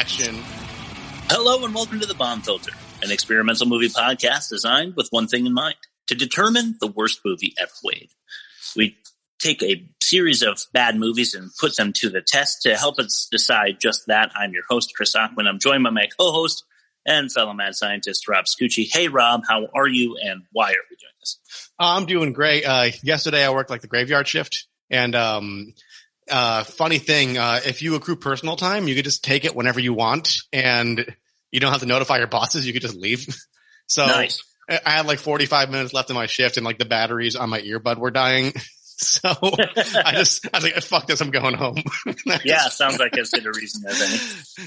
action. Hello and welcome to The Bomb Filter, an experimental movie podcast designed with one thing in mind, to determine the worst movie ever made. We take a series of bad movies and put them to the test to help us decide just that. I'm your host, Chris Ackman. I'm joined by my co-host and fellow mad scientist, Rob Scucci. Hey, Rob, how are you and why are we doing this? I'm doing great. Yesterday I worked like the graveyard shift, and funny thing, if you accrue personal time, you could just take it whenever you want, and you don't have to notify your bosses. You could just leave. So nice. I had like 45 minutes left in my shift, and like the batteries on my earbud were dying. So I was like, fuck this, I'm going home. Yeah, sounds like as good a reason as any.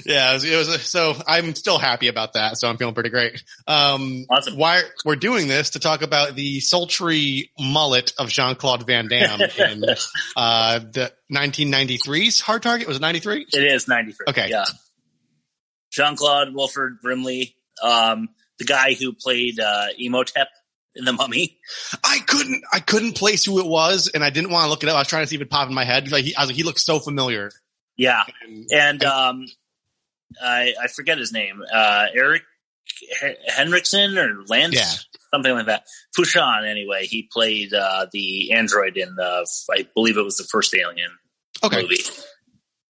Yeah, it was so I'm still happy about that. So I'm feeling pretty great. Awesome. Why we're doing this to talk about the sultry mullet of Jean-Claude Van Damme in the 1993's Hard Target. Was it 93? It is 93. Okay. Yeah. Jean-Claude Wilford Brimley, the guy who played Imhotep in The Mummy. I couldn't place who it was, and I didn't want to look it up. I was trying to see if it popped in my head. He looks so familiar. Yeah, and I forget his name. Eric Henriksen or Lance, something like that. Fushan, anyway. He played the android in I believe it was the first Alien movie.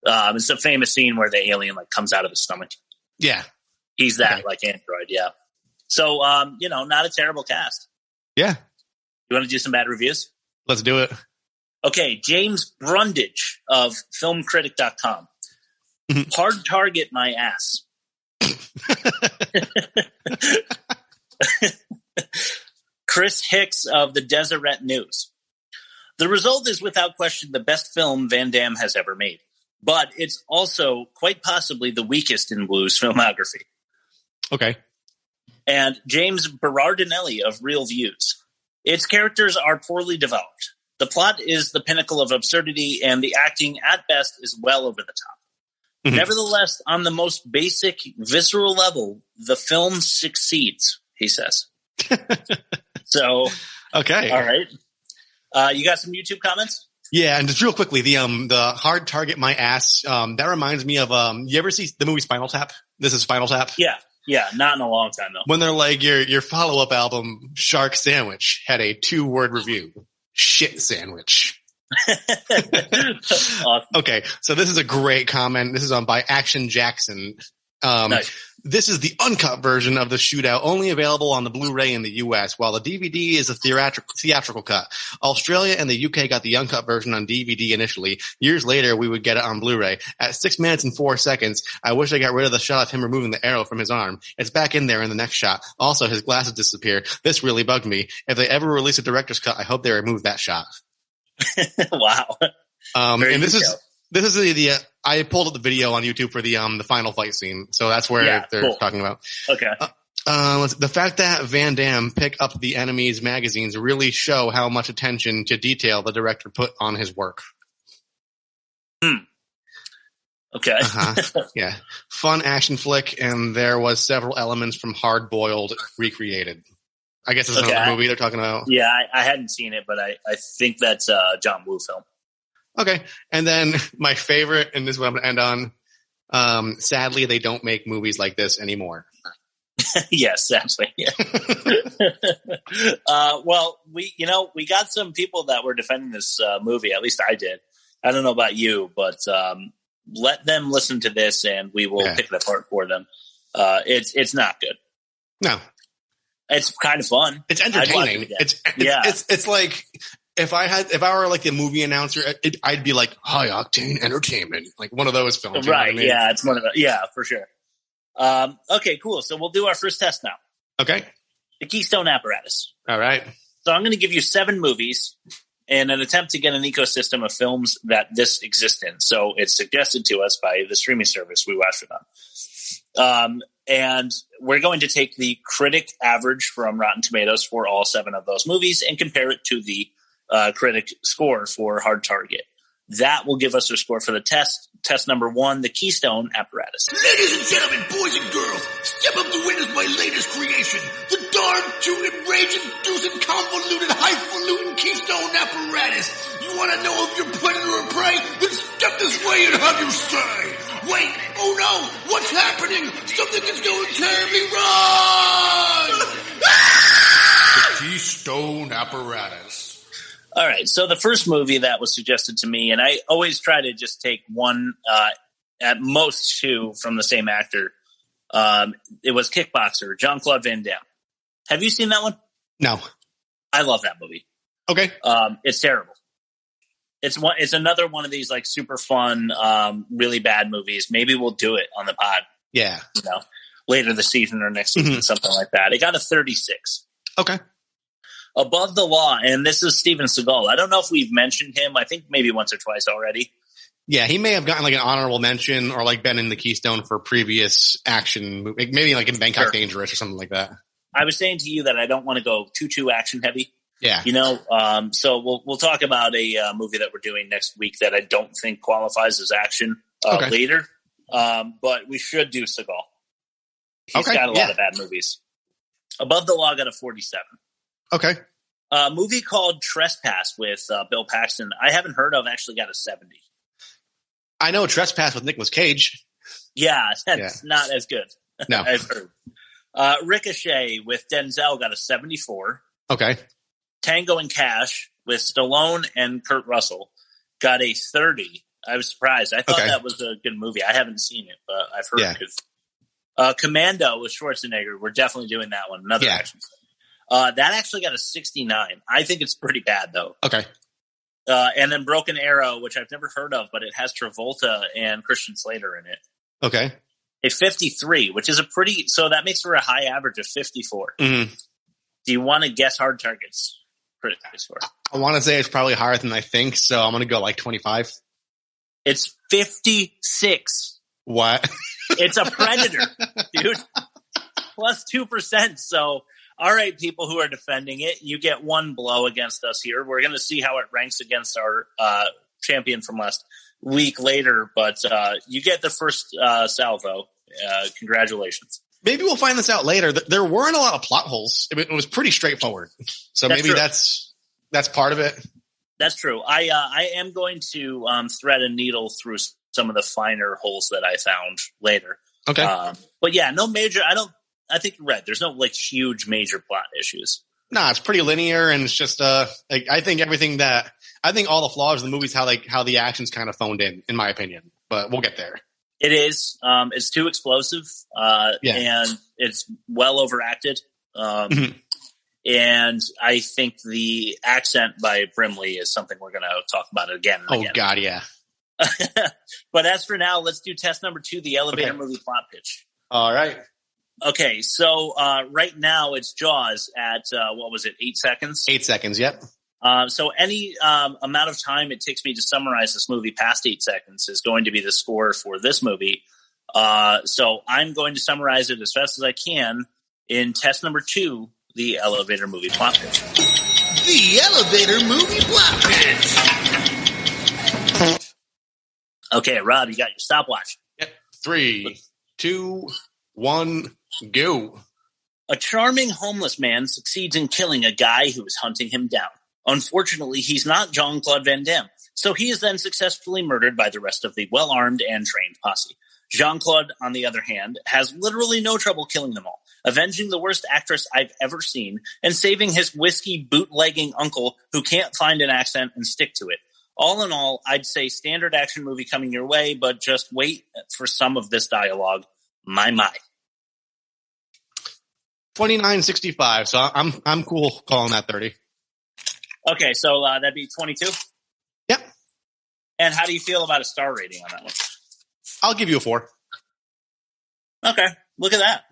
It's a famous scene where the alien like comes out of his stomach. Yeah, he's that like android. Yeah. So not a terrible cast. Yeah. You want to do some bad reviews? Let's do it. Okay, James Brundage of filmcritic.com. Hard Target my ass. Chris Hicks of the Deseret News. The result is without question the best film Van Damme has ever made, but it's also quite possibly the weakest in Wu's filmography. Okay. And James Berardinelli of Real Views. Its characters are poorly developed. The plot is the pinnacle of absurdity, and the acting at best is well over the top. Mm-hmm. Nevertheless, on the most basic, visceral level, the film succeeds, he says. So, okay. All right. You got some YouTube comments? Yeah, and just real quickly, the Hard Target my ass, that reminds me of, you ever see the movie Spinal Tap? This is Spinal Tap? Yeah. Yeah, not in a long time, though. When they're like, your follow-up album, Shark Sandwich, had a 2-word review. Shit sandwich. Awesome. Okay, so this is a great comment. This is by Action Jackson. Nice. This is the uncut version of the shootout, only available on the Blu-ray in the U.S., while the DVD is a theatrical cut. Australia and the UK got the uncut version on DVD initially. Years later, we would get it on Blu-ray. At 6 minutes and 4 seconds, I wish I got rid of the shot of him removing the arrow from his arm. It's back in there in the next shot. Also, his glasses disappear. This really bugged me. If they ever release a director's cut, I hope they remove that shot. Wow. And this is the I pulled up the video on YouTube for the final fight scene, so that's where they're talking about. Okay. The fact that Van Damme picked up the enemy's magazines really show how much attention to detail the director put on his work. Okay. Yeah. Fun action flick, and there was several elements from Hard Boiled recreated. I guess it's another movie they're talking about. Yeah, I hadn't seen it, but I think that's a John Woo film. Okay. And then my favorite, and this is what I'm going to end on. Sadly, they don't make movies like this anymore. Yes, sadly. Yeah. Well, we got some people that were defending this movie. At least I did. I don't know about you, but let them listen to this and we will pick it apart for them. It's not good. No. It's kind of fun. It's entertaining. It's like, If I were like the movie announcer, I'd be like high octane entertainment, like one of those films. Right? Yeah, it's one of the. Yeah, for sure. Okay, cool. So we'll do our first test now. Okay. The Keystone Apparatus. All right. So I'm going to give you 7 movies in an attempt to get an ecosystem of films that this exists in. So it's suggested to us by the streaming service we watch it on. And we're going to take the critic average from Rotten Tomatoes for all 7 of those movies and compare it to the critic score for Hard Target. That will give us our score for the test. Test number 1, the Keystone Apparatus. Ladies and gentlemen, boys and girls, step up to witness my latest creation, the darn tootin', rage-inducing, convoluted, highfalutin Keystone Apparatus. You want to know if you're predator or prey? Then Step this way and have your say. Wait, oh no, what's happening? Something is going terribly wrong! The Keystone Apparatus. All right, so the first movie that was suggested to me, and I always try to just take one, at most two from the same actor. It was Kickboxer, Jean-Claude Van Damme. Have you seen that one? No. I love that movie. Okay. It's terrible. It's another one of these like super fun, really bad movies. Maybe we'll do it on the pod. Yeah. Later this season or next season, something like that. It got a 36. Okay. Above the Law, and this is Steven Seagal. I don't know if we've mentioned him. I think maybe once or twice already. Yeah, he may have gotten like an honorable mention or like been in the Keystone for previous action, maybe like in Bangkok Dangerous or something like that. I was saying to you that I don't want to go too action heavy. Yeah. So we'll talk about a movie that we're doing next week that I don't think qualifies as action later. But we should do Seagal. He's got a lot of bad movies. Above the Law got a 47. Okay. A movie called Trespass with Bill Paxton, I haven't heard of, actually got a 70. I know Trespass with Nicolas Cage. Yeah, that's not as good. No. I've heard. Ricochet with Denzel got a 74. Okay. Tango and Cash with Stallone and Kurt Russell got a 30. I was surprised. I thought that was a good movie. I haven't seen it, but I've heard it. Commando with Schwarzenegger. We're definitely doing that one. Another action film. That actually got a 69. I think it's pretty bad, though. Okay. And then Broken Arrow, which I've never heard of, but it has Travolta and Christian Slater in it. Okay. A 53, which is so that makes for a high average of 54. Mm-hmm. Do you want to guess Hard Targets? I want to say it's probably higher than I think, so I'm going to go like 25. It's 56. What? It's a Predator, dude. Plus 2%. So, all right, people who are defending it, you get one blow against us here. We're going to see how it ranks against our champion from last week later, but you get the first salvo. Congratulations. Maybe we'll find this out later. There weren't a lot of plot holes. It was pretty straightforward. So maybe that's part of it. That's true. I am going to thread a needle through some of the finer holes that I found later. Okay. But yeah, no major. I think you're right. There's no like huge major plot issues. Nah, it's pretty linear, and it's just like I think all the flaws in the movie is how the action's kind of phoned in my opinion. But we'll get there. It is. It's too explosive, and it's well overacted. And I think the accent by Brimley is something we're going to talk about again. And again. God, yeah. But as for now, let's do test number 2, the elevator movie plot pitch. All right. Okay, so right now it's Jaws at, 8 seconds? 8 seconds, yep. So any amount of time it takes me to summarize this movie past 8 seconds is going to be the score for this movie. So I'm going to summarize it as fast as I can in test number 2, the elevator movie plot pitch. The elevator movie plot pitch. Okay, Rob, you got your stopwatch. Yep. 3, 2, 1, go. A charming homeless man succeeds in killing a guy who is hunting him down. Unfortunately, he's not Jean-Claude Van Damme, so he is then successfully murdered by the rest of the well-armed and trained posse. Jean-Claude, on the other hand, has literally no trouble killing them all, avenging the worst actress I've ever seen and saving his whiskey bootlegging uncle who can't find an accent and stick to it. All in all, I'd say standard action movie coming your way, but just wait for some of this dialogue. My. 29.65, so I'm cool calling that 30. Okay, so that'd be 22? Yep. And how do you feel about a star rating on that one? I'll give you a 4. Okay, look at that.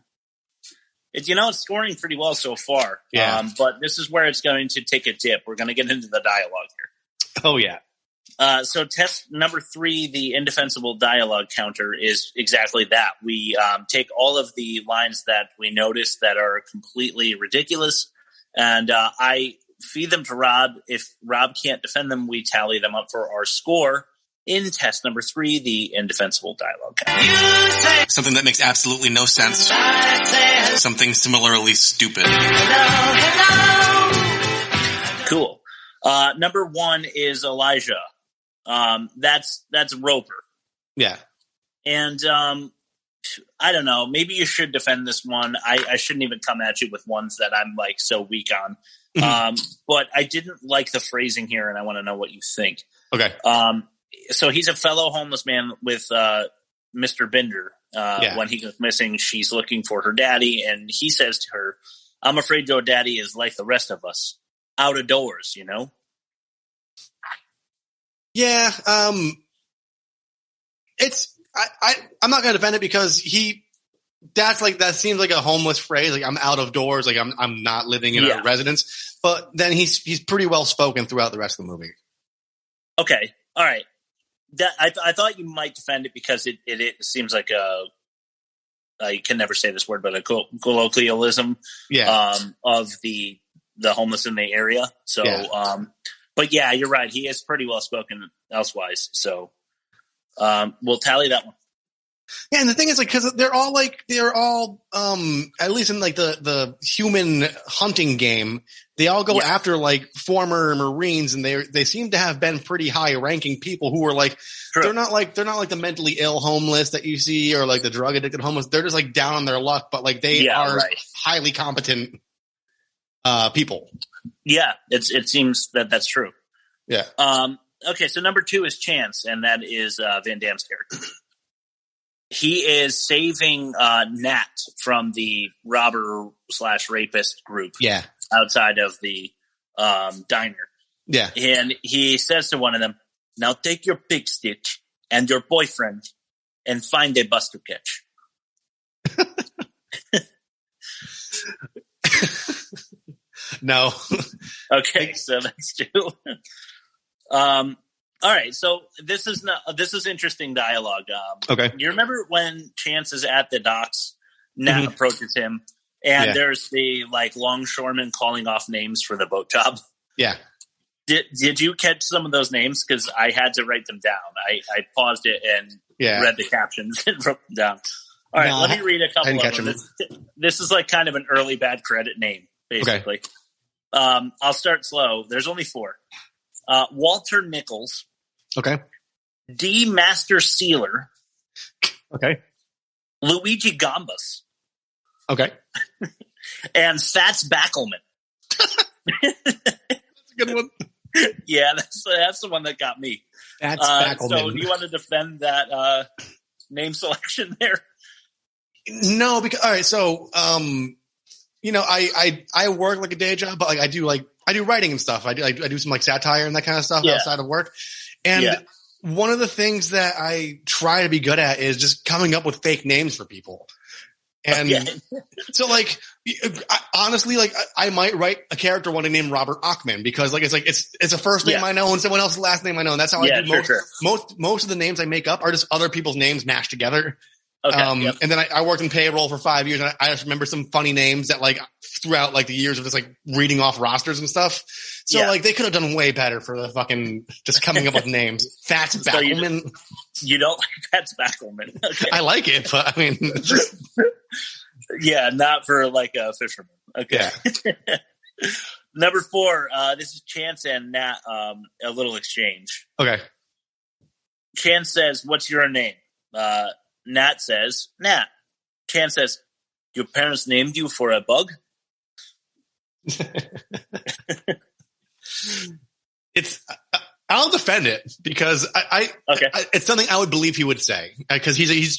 It's scoring pretty well so far. Yeah. But this is where it's going to take a dip. We're going to get into the dialogue here. Oh, yeah. So test number 3, the indefensible dialogue counter, is exactly that. We take all of the lines that we notice that are completely ridiculous, and I feed them to Rob. If Rob can't defend them, we tally them up for our score in test number 3, the indefensible dialogue counter. Something that makes absolutely no sense. Something similarly stupid. Cool. Number 1 is Elijah. That's Roper. Yeah. And I don't know. Maybe you should defend this one. I shouldn't even come at you with ones that I'm like so weak on. But I didn't like the phrasing here, and I want to know what you think. Okay. So he's a fellow homeless man with Mr. Binder. When he goes missing, she's looking for her daddy, and he says to her, "I'm afraid your daddy is like the rest of us, out of doors, you know?" Yeah. I'm not going to defend it because that seems like a homeless phrase. Like, I'm out of doors. Like, I'm not living in a residence. But then he's pretty well spoken throughout the rest of the movie. Okay. All right. I thought you might defend it because it seems like you can never say this word, but a colloquialism of the homeless in the area. So, but yeah, you're right. He is pretty well spoken elsewise. So, we'll tally that one. Yeah, and the thing is, like, because they're all at least in like the human hunting game, they all go after like former Marines, and they seem to have been pretty high ranking people who are like they're not like the mentally ill homeless that you see or like the drug addicted homeless. They're just like down on their luck, but like they are highly competent people. Yeah, it seems that's true. Yeah. Okay, so number 2 is Chance, and that is Van Damme's character. He is saving Nat from the robber/rapist group outside of the diner. Yeah. And he says to one of them, "Now take your pig stitch and your boyfriend and find a bus to catch." No. Okay, so that's 2. All right, so this is interesting dialogue. Okay, you remember when Chance is at the docks, Nat approaches him, and there's the like longshoreman calling off names for the boat job. Yeah, did you catch some of those names? Because I had to write them down. I paused it and read the captions and wrote them down. All right, let me read a couple of them. This is like kind of an early bad credit name, basically. Okay. I'll start slow. There's only 4. Walter Nichols. Okay. D. Master Sealer. Okay. Luigi Gambas. Okay. And Fats Backelman. That's a good one. Yeah, that's the one that got me. Fats Backelman. So do you want to defend that name selection there? No, because all right, so you know, I work like a day job, but like I do writing and stuff. I do some like satire and that kind of stuff outside of work. And one of the things that I try to be good at is just coming up with fake names for people. And so like, honestly, like I might write a character one named Robert Achman because like, it's a first name I know and someone else's last name I know. And that's how I do most of the names I make up are just other people's names mashed together. Okay, and then I worked in payroll for 5 years, and I just remember some funny names that like throughout like the years of just like reading off rosters and stuff. So like they could have done way better for the fucking just coming up with names. Fats Backelman. So you don't like Fats Backelman? Okay. I like it, but I mean, not for like a fisherman. Okay. Yeah. Number 4. This is Chance and Nat. A little exchange. Okay. Chance says, "What's your name?" Nat says, "Nat." Chance says, "Your parents named you for a bug?" I'll defend it because it's something I would believe he would say because he's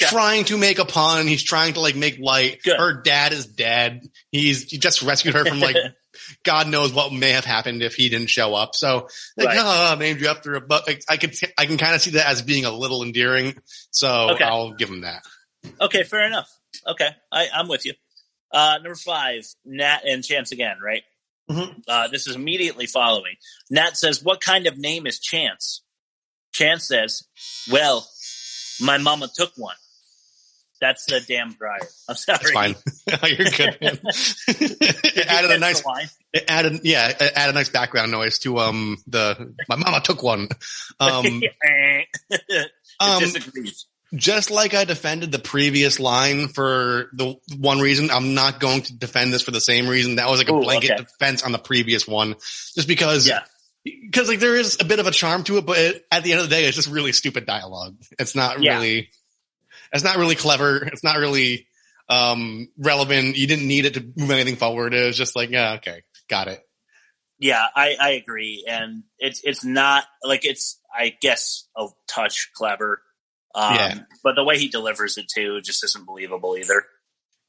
trying to make a pun. He's trying to like make light. Good. Her dad is dead. He just rescued her from like God knows what may have happened if he didn't show up. So like, named you after a bug. Like, I can kind of see that as being a little endearing. So I'll give him that. Okay, fair enough. Okay, I'm with you. Number 5, Nat and Chance again, right? Mm-hmm. This is immediately following. Nat says, "What kind of name is Chance?" Chance says, "Well, my mama took one." That's the damn dryer. I'm sorry. That's fine. You're good, man. It added a nice background noise to my mama took one. Disagrees. Just like I defended the previous line for the one reason, I'm not going to defend this for the same reason. That was like a blanket defense on the previous one, just because because like there is a bit of a charm to it, but at the end of the day, it's just really stupid dialogue. It's not really clever. It's not really relevant. You didn't need it to move anything forward. It was just like, yeah, okay, got it. Yeah, I agree, and it's not like it's, I guess, a touch clever. But the way he delivers it too just isn't believable either.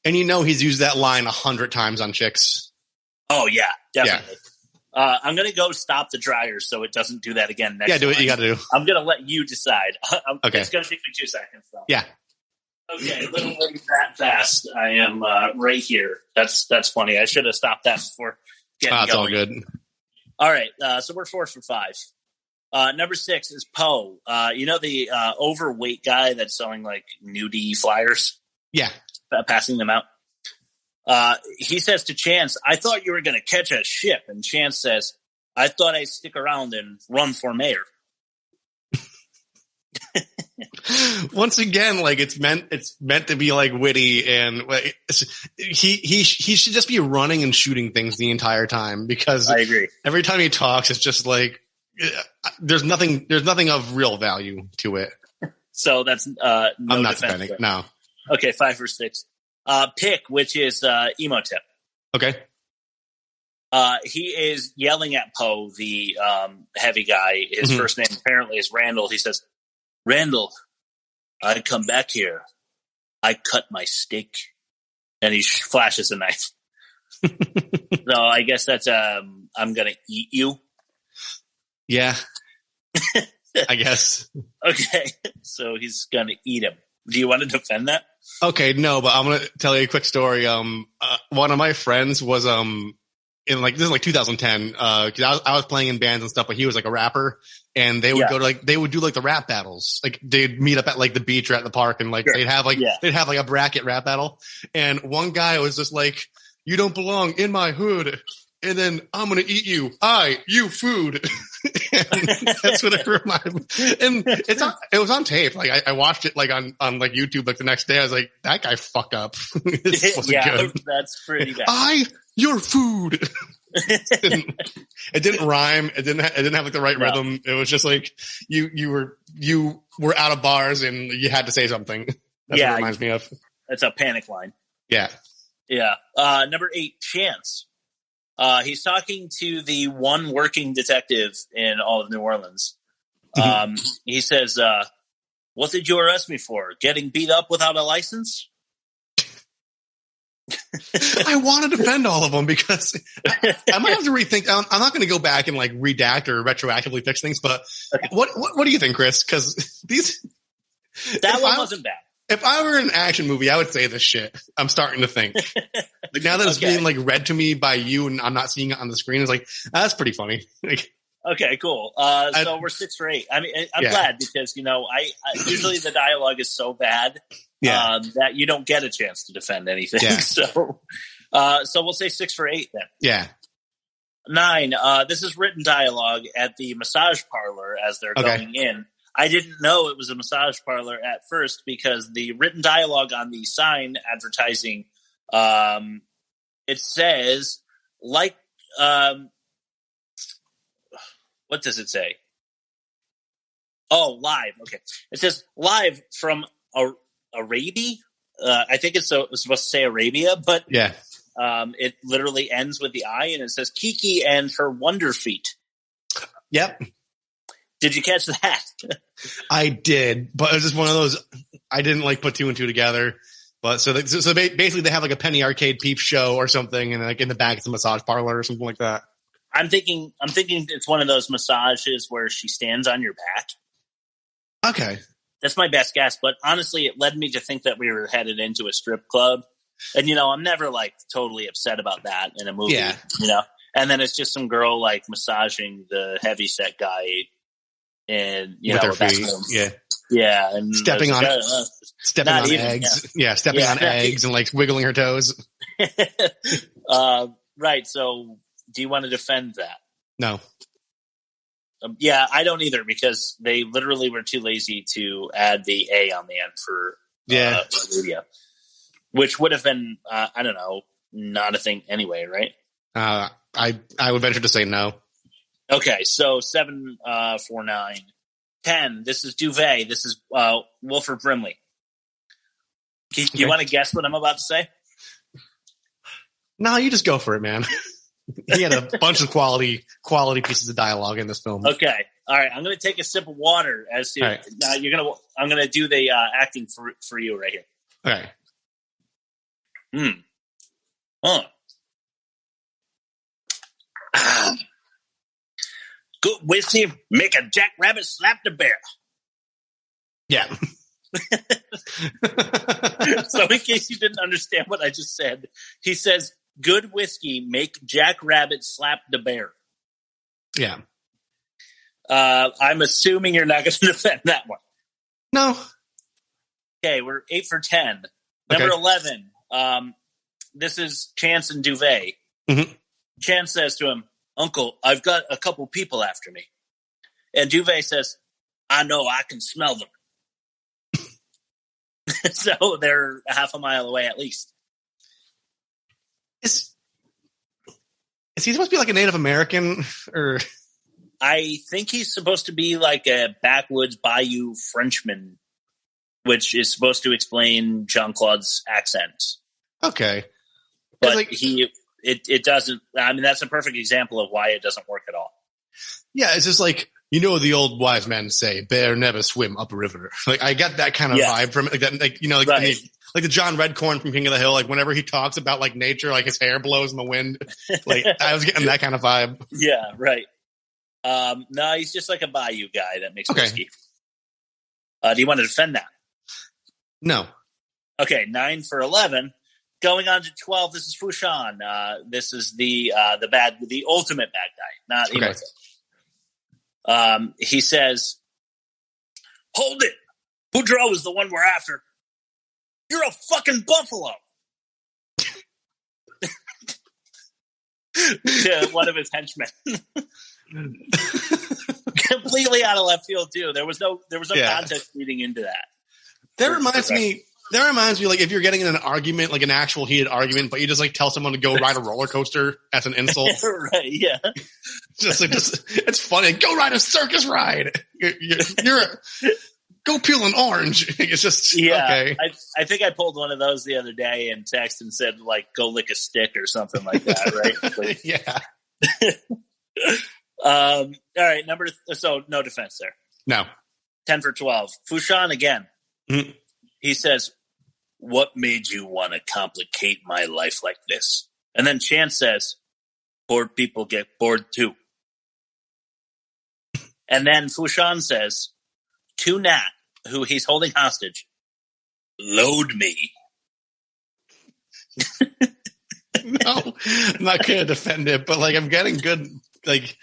And he's used that line 100 times on chicks. Oh yeah, definitely. Yeah. I'm gonna go stop the dryer so it doesn't do that again next time. Do what you gotta do. I'm gonna let you decide. Okay. It's gonna take me 2 seconds though. Yeah. Okay, literally that fast. I am right here. That's funny. I should have stopped that before getting going. It's all good. All right, so we're 4 for 5. Number 6 is Poe. The overweight guy that's selling like nudie flyers? Yeah. Passing them out. He says to Chance, I thought you were going to catch a ship. And Chance says, I thought I'd stick around and run for mayor. Once again, like it's meant to be like witty, and like, he should just be running and shooting things the entire time, because I agree. Every time he talks, it's just like there's nothing of real value to it. So that's no I'm not defending. No. Okay, 5 for 6. Pick, which is emo tip. Okay. He is yelling at Poe, the heavy guy. His first name apparently is Randall. He says, Randall, I come back here. I cut my steak. And he flashes a knife. So I guess that's I'm going to eat you. Yeah. I guess. Okay. So he's going to eat him. Do you want to defend that? Okay, no, but I'm going to tell you a quick story. One of my friends was in like, this is like 2010, cause I was playing in bands and stuff, but he was like a rapper, and they would go to like, they would do like the rap battles. Like they'd meet up at like the beach or at the park, and like they'd have like a bracket rap battle. And one guy was just like, you don't belong in my hood. And then I'm going to eat you. You food. And that's what it reminded me. And it was on tape. Like I watched it like on like YouTube, like the next day. I was like, that guy fuck up. Yeah, good. That's pretty bad. Your food. It didn't rhyme. It didn't have like the right rhythm. It was just like you were out of bars and you had to say something. That's what it reminds me of. That's a panic line. Yeah. Yeah. Number 8, Chance. He's talking to the one working detective in all of New Orleans. He says, what did you arrest me for? Getting beat up without a license? I want to defend all of them, because I might have to rethink. I'm not going to go back and like redact or retroactively fix things, but what do you think, Chris? Because that one wasn't bad. If I were in an action movie, I would say this shit. I'm starting to think. Like, now that it's being like read to me by you and I'm not seeing it on the screen, it's like, that's pretty funny. Like, okay, cool. So we're 6 for 8. I mean, I'm glad, because I usually the dialogue is so bad that you don't get a chance to defend anything. Yeah. So we'll say 6 for 8 then. Yeah. 9. This is written dialogue at the massage parlor as they're going in. I didn't know it was a massage parlor at first, because the written dialogue on the sign advertising, it says, like, what does it say? Oh, live. Okay. It says live from Arabia. I think it's supposed to say Arabia, but it literally ends with the I, and it says Kiki and her wonder feet. Yep. Did you catch that? I did, but it was just one of those, I didn't like put 2 and 2 together. But so basically they have like a penny arcade peep show or something, and like in the back it's a massage parlor or something like that. I'm thinking it's one of those massages where she stands on your back. Okay. That's my best guess, but honestly, it led me to think that we were headed into a strip club. And, I'm never like totally upset about that in a movie, and then it's just some girl like massaging the heavyset guy and, with her feet. Yeah. And stepping on eggs. Yeah. Stepping on eggs and like wiggling her toes. Right. So do you want to defend that? No. Yeah, I don't either, because they literally were too lazy to add the A on the end for media, which would have been, I don't know, not a thing anyway, right? I would venture to say no. Okay, so 7, 4, 9. 10, this is Duvet. This is Wilford Brimley. Do you want to guess what I'm about to say? No, you just go for it, man. He had a bunch of quality pieces of dialogue in this film. Okay. All right. I'm going to take a sip of water as to right. I'm going to do the acting for you right here. Okay. Oh. Good whiskey, make a jackrabbit slap the bear. Yeah. So in case you didn't understand what I just said, he says, good whiskey, make jackrabbit slap the bear. Yeah. I'm assuming you're not going to defend that one. No. Okay, we're 8 for 10. Number 11. This is Chance and Duvet. Mm-hmm. Chance says to him, Uncle, I've got a couple people after me. And Duvet says, I know, I can smell them. So they're half a mile away at least. Is he supposed to be like a Native American? Or I think he's supposed to be like a backwoods bayou Frenchman, which is supposed to explain Jean-Claude's accent. Okay. But like, it doesn't. I mean, that's a perfect example of why it doesn't work at all. Yeah, it's just like, you know, the old wise men say, bear never swim upriver. Like, I got that kind of vibe from it. Like, that, like, you know, like, right. like the John Redcorn from King of the Hill, like whenever he talks about like nature, like his hair blows in the wind. Like, I was getting that kind of vibe. Yeah, right. No, he's just like a bayou guy that makes whiskey. Do you want to defend that? No. Okay, 9 for 11. Going on to 12, this is Fushan. This is the ultimate bad guy, not Emo. He says, hold it! Boudreaux is the one we're after. You're a fucking buffalo! To one of his henchmen. Completely out of left field, too. There was no context leading into that. That reminds me, like, if you're getting in an argument, like an actual heated argument, but you just like tell someone to go ride a roller coaster as an insult. Right, yeah. just it's funny. Go ride a circus ride. Go peel an orange. It's just, okay. I think I pulled one of those the other day and texted and said, like, go lick a stick or something like that, right? Like, yeah. All right, so no defense there. No. 10 for 12. Fushan again. Mm-hmm. He says, what made you want to complicate my life like this? And then Chance says, bored people get bored too. And then Fushan says to Nat, who he's holding hostage, load me. No, I'm not going to defend it, but like I'm getting good like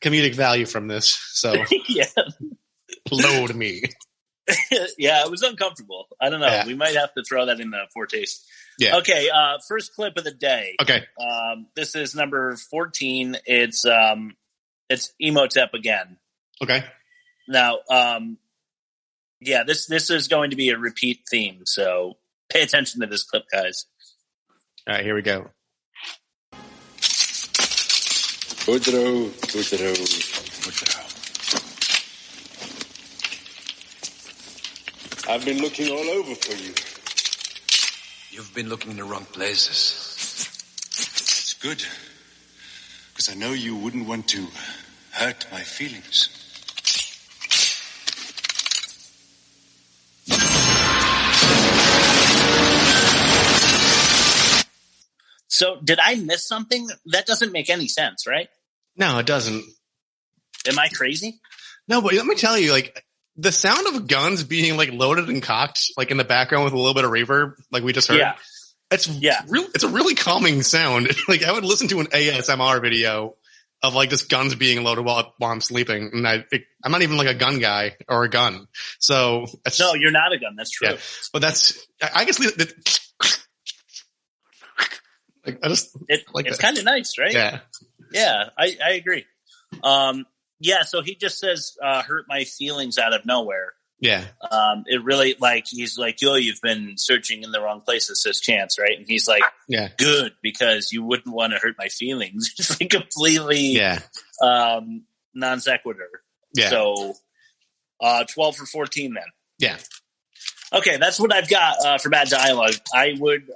comedic value from this. So yeah. Load me. Yeah, it was uncomfortable. I don't know. Yeah. We might have to throw that in the foretaste. Yeah. Okay, first clip of the day. Okay. This is number 14. It's Emotep again. Okay. Now, yeah, this is going to be a repeat theme, so pay attention to this clip, guys. All right, here we go. Boudreaux. I've been looking all over for you. You've been looking in the wrong places. It's good, because I know you wouldn't want to hurt my feelings. So, did I miss something? That doesn't make any sense, right? No, it doesn't. Am I crazy? No, but let me tell you, like, the sound of guns being, like, loaded and cocked, like, in the background with a little bit of reverb, like we just heard. Yeah. It's a really calming sound. Like, I would listen to an ASMR video of, like, just guns being loaded while I'm sleeping. And I'm not even, like, a gun guy or a gun. So. No, you're not a gun. That's true. Yeah. But I guess like, it's kind of nice, right? Yeah. Yeah, I agree. Yeah, so he just says, hurt my feelings out of nowhere. Yeah. It really, like, he's like, yo, you've been searching in the wrong place. It says chance, right? And he's like, yeah, good, because you wouldn't want to hurt my feelings. Just like completely non sequitur. Yeah. So 12 for 14 then. Yeah. Okay, that's what I've got for bad dialogue. I would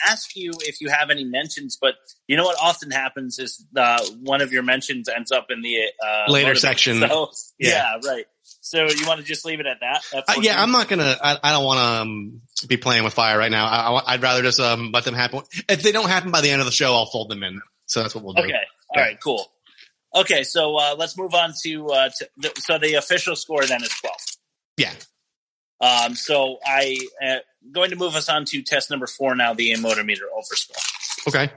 ask you if you have any mentions, but you know what often happens is one of your mentions ends up in the later section. So, yeah, right. So you want to just leave it at that? Yeah, I'm not gonna. I don't want to be playing with fire right now. I'd rather just let them happen. If they don't happen by the end of the show, I'll fold them in. So that's what we'll do. Okay. All right. Cool. Okay. So let's move on to so the official score then is 12. Yeah. So I going to move us on to test number 4 now, the ammotometer overspill. Okay.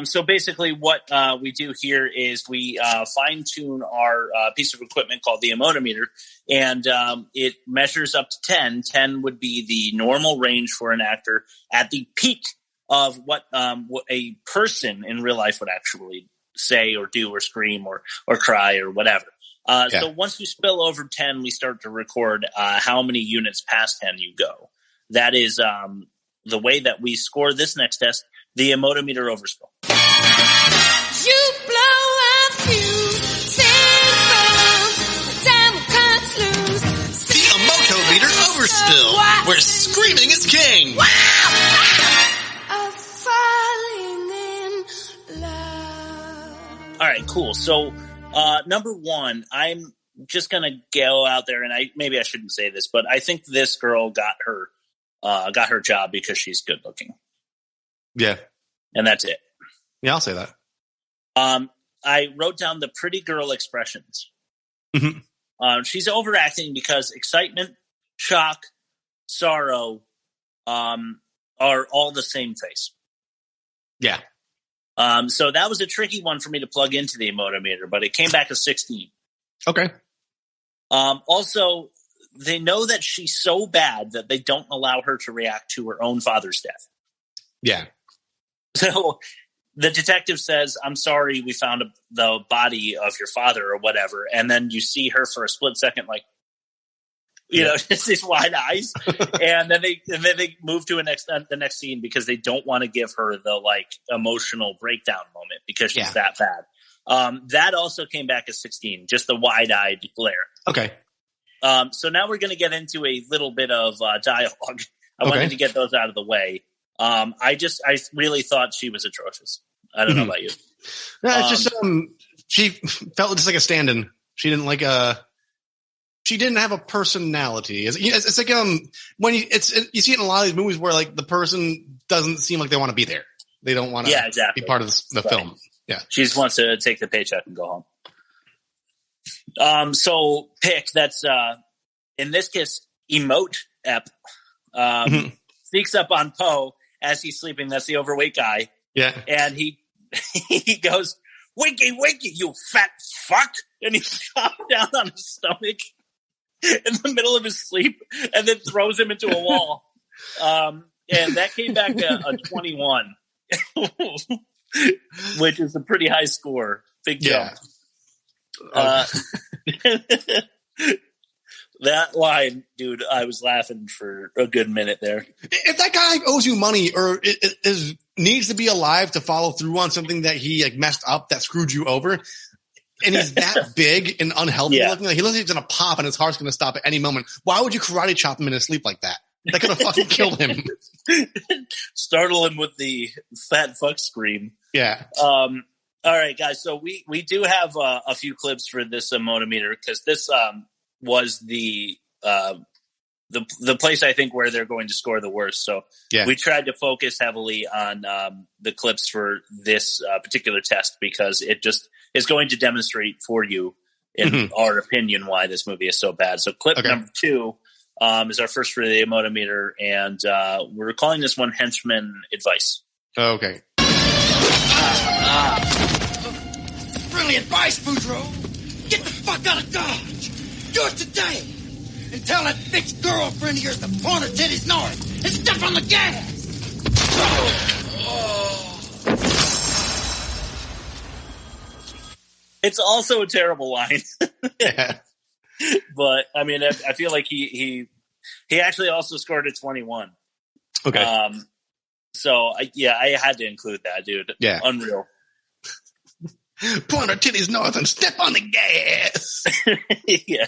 So basically what we do here is we fine tune our piece of equipment called the ammotometer, and it measures up to 10. 10 would be the normal range for an actor at the peak of what a person in real life would actually say or do or scream or cry or whatever. So once you spill over 10, we start to record how many units past 10 you go. That is the way that we score this next test, the ammotometer overspill. You blow a fuse, sing from the time cuts loose. The ammotometer overspill, where screaming is king. Of falling in love. All right, cool. So number 1, I'm just going to go out there, and maybe I shouldn't say this, but I think this girl got her job because she's good looking. Yeah. And that's it. Yeah, I'll say that. I wrote down the pretty girl expressions. Mm-hmm. She's overacting because excitement, shock, sorrow are all the same face. Yeah. So that was a tricky one for me to plug into the ammotometer, but it came back as 16. Okay. Also, they know that she's so bad that they don't allow her to react to her own father's death. Yeah. So the detective says, I'm sorry, we found the body of your father or whatever. And then you see her for a split second, like, you know, just these wide eyes. and then they move to the next scene because they don't want to give her the like emotional breakdown moment because she's that bad. That also came back as 16, just the wide-eyed glare. Okay. So now we're going to get into a little bit of dialogue. I wanted to get those out of the way. I really thought she was atrocious. I don't know about you. Yeah, it's just she felt just like a stand-in. She didn't like she didn't have a personality. It's like when you see it in a lot of these movies where like the person doesn't seem like they want to be there. They don't want to be part of the film. Yeah, she just wants to take the paycheck and go home. So pick that's in this case emote ep sneaks up on Poe as he's sleeping. That's the overweight guy. Yeah, and he goes, "Wakey, wakey, you fat fuck!" And he chops down on his stomach in the middle of his sleep, and then throws him into a wall. And that came back a 21, which is a pretty high score. Big jump. That line, dude, I was laughing for a good minute there. If that guy owes you money or needs to be alive to follow through on something that he like messed up that screwed you over, and he's that big and unhealthy looking, like he looks like he's gonna pop and his heart's gonna stop at any moment. Why would you karate chop him in his sleep like that? That could have fucking killed him. Startle him with the fat fuck scream. Yeah. All right, guys. So we do have a few clips for this motometer because this was the place I think where they're going to score the worst. So we tried to focus heavily on the clips for this particular test because it just is going to demonstrate for you, in our opinion, why this movie is so bad. So clip number 2 is our first for the motometer, and we're calling this one Henchman Advice. Okay. Friendly advice, Boudreaux. Get the fuck out of Dodge. Do it today. And tell that bitch girlfriend of yours to point her titties north and step on the gas. It's also a terrible line. But I mean, I feel like he actually also scored a 21. Okay. So I had to include that, dude. Yeah. Unreal. Point our titties north and step on the gas. Yeah.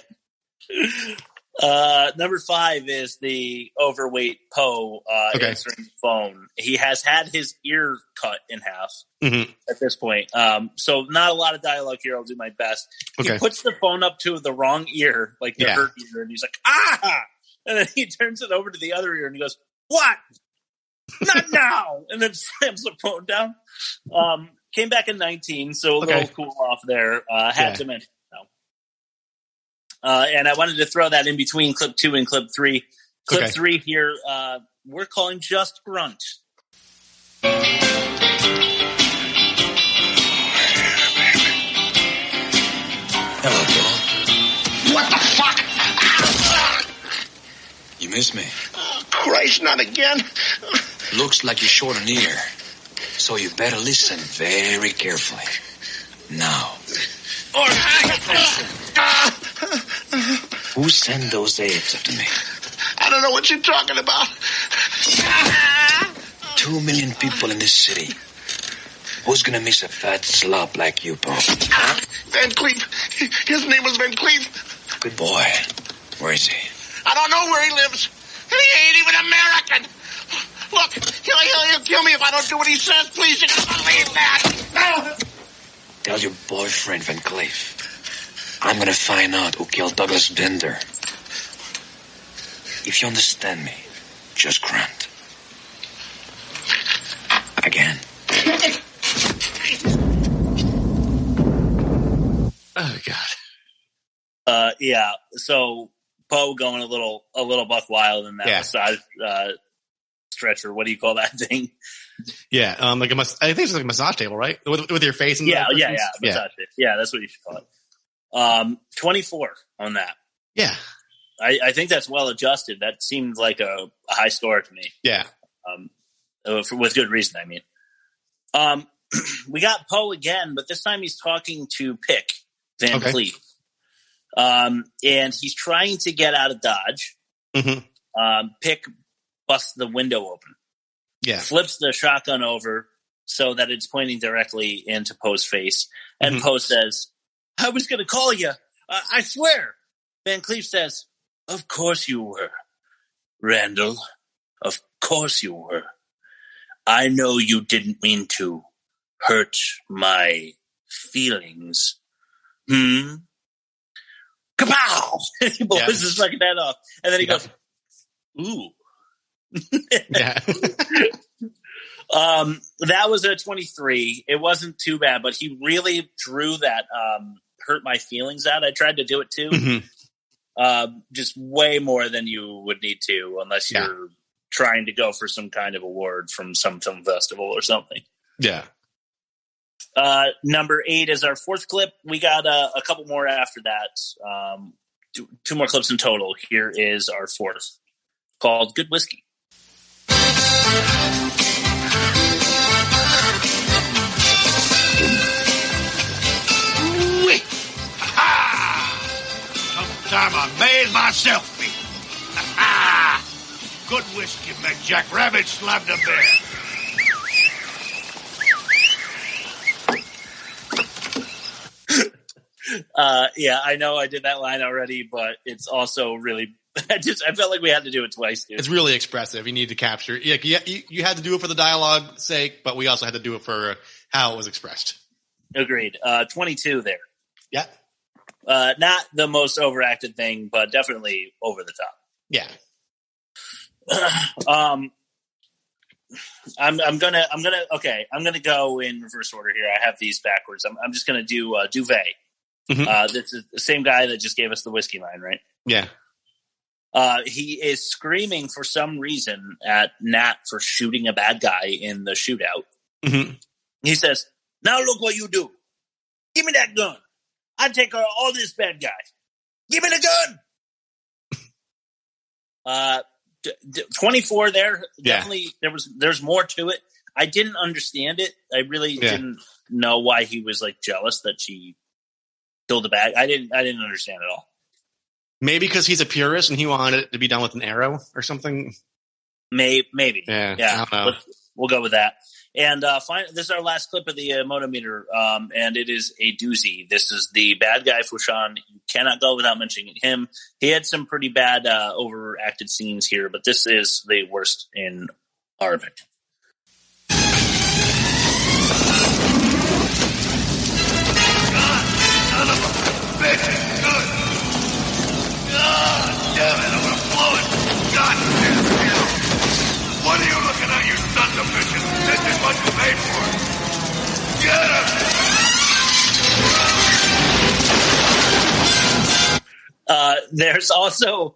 Number 5 is the overweight Poe answering the phone. He has had his ear cut in half at this point. So not a lot of dialogue here. I'll do my best. Okay. He puts the phone up to the wrong ear, like the hurt ear, and he's like, ah! And then he turns it over to the other ear and he goes, what? Not now! And then slams the phone down. Came back in 19, so a little cool off there. Had to mention. And I wanted to throw that in between clip 2 and clip 3. Clip 3 here, we're calling just grunt. Hello, Paul. What the fuck? You miss me? Oh, Christ, not again. Looks like you're short an ear. So you better listen very carefully. Now. Who sent those apes after me? I don't know what you're talking about. 2 million people in this city. Who's gonna miss a fat slob like you, Paul? Van Cleef. His name was Van Cleef. Good boy. Where is he? I don't know where he lives. And he ain't even American. Look, he'll kill me if I don't do what he says. Please, you gotta believe that. Tell your boyfriend, Van Cleef. I'm gonna find out who killed Douglas Bender. If you understand me, just grunt. Again. Oh God. Yeah. So Poe going a little buck wild in that massage stretcher. What do you call that thing? Yeah. Like I think it's like a massage table, right? With your face. And massage table. Yeah, that's what you should call it. 24 on that. Yeah. I think that's well adjusted. That seemed like a high score to me. Yeah. With good reason, I mean. We got Poe again, but this time he's talking to Pick Van Cleef. And he's trying to get out of Dodge. Pick busts the window open. Yeah. Flips the shotgun over so that it's pointing directly into Poe's face. And Poe says, I was going to call you. I swear. Van Cleef says, of course you were, Randall. Of course you were. I know you didn't mean to hurt my feelings. Kapow! He blows his fucking head off. And then he goes, ooh. Yeah. That was a 23. It wasn't too bad, but he really drew that hurt my feelings out. I tried to do it too. Just way more than you would need to unless you're trying to go for some kind of award from some film festival or something. Yeah. Number 8 is our 4th clip. We got a couple more after that. 2 more clips in total. Here is our 4th, called Good Whiskey. Sometime I made myself be. Good whiskey make Jack Rabbit slap the bear. Yeah, I know I did that line already, but it's also really. I felt like we had to do it twice, dude. It's really expressive. You need to capture. You had to do it for the dialogue sake, but we also had to do it for how it was expressed. Agreed. 22 there. Yeah. Not the most overacted thing, but definitely over the top. Yeah. I'm gonna go in reverse order here. I have these backwards. I'm just gonna do Duvet. This is the same guy that just gave us the whiskey line, right? Yeah. He is screaming for some reason at Nat for shooting a bad guy in the shootout. He says, now look what you do. Give me that gun. I take care of all this bad guys. Give me the gun. 24 there. Definitely there's more to it. I didn't understand it. I really didn't know why he was like jealous that she killed the bad. I didn't understand it all. Maybe because he's a purist and he wanted it to be done with an arrow or something. Maybe. Yeah. I don't know. We'll go with that. And this is our last clip of the Motometer, and it is a doozy. This is the bad guy, Fushan. You cannot go without mentioning him. He had some pretty bad overacted scenes here, but this is the worst in our opinion. Son of a bitch! Good! God damn it, I'm gonna blow it! God damn hell! What are you looking at, you sons of bitches? This is what you paid for! Get him! There's also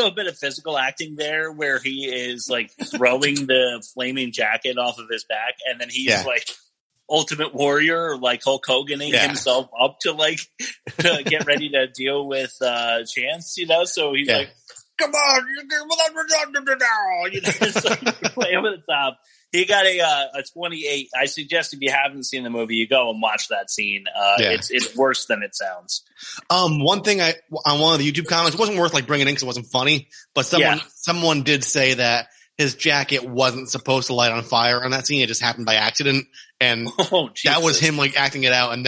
a bit of physical acting there where he is like throwing the flaming jacket off of his back, and then he's like Ultimate Warrior, or like Hulk Hoganing himself up to get ready to deal with Chance, So he's like, "Come on, play over the top." He got a 28. I suggest if you haven't seen the movie, you go and watch that scene. It's worse than it sounds. One thing on one of the YouTube comments, it wasn't worth bringing in because it wasn't funny, but someone did say that his jacket wasn't supposed to light on fire on that scene. It just happened by accident. And that was him acting it out. And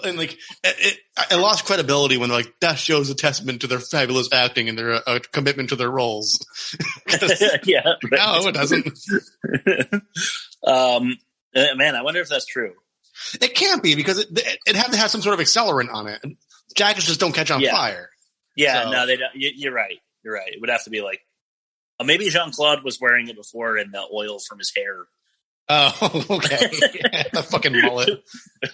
it lost credibility when that shows a testament to their fabulous acting and their commitment to their roles. No, it doesn't. Man, I wonder if that's true. It can't be because it had to have some sort of accelerant on it. Jackets just don't catch on fire. Yeah, so. No, they don't. You're right. It would have to be maybe Jean-Claude was wearing it before and the oil from his hair. Oh, okay. The fucking mullet.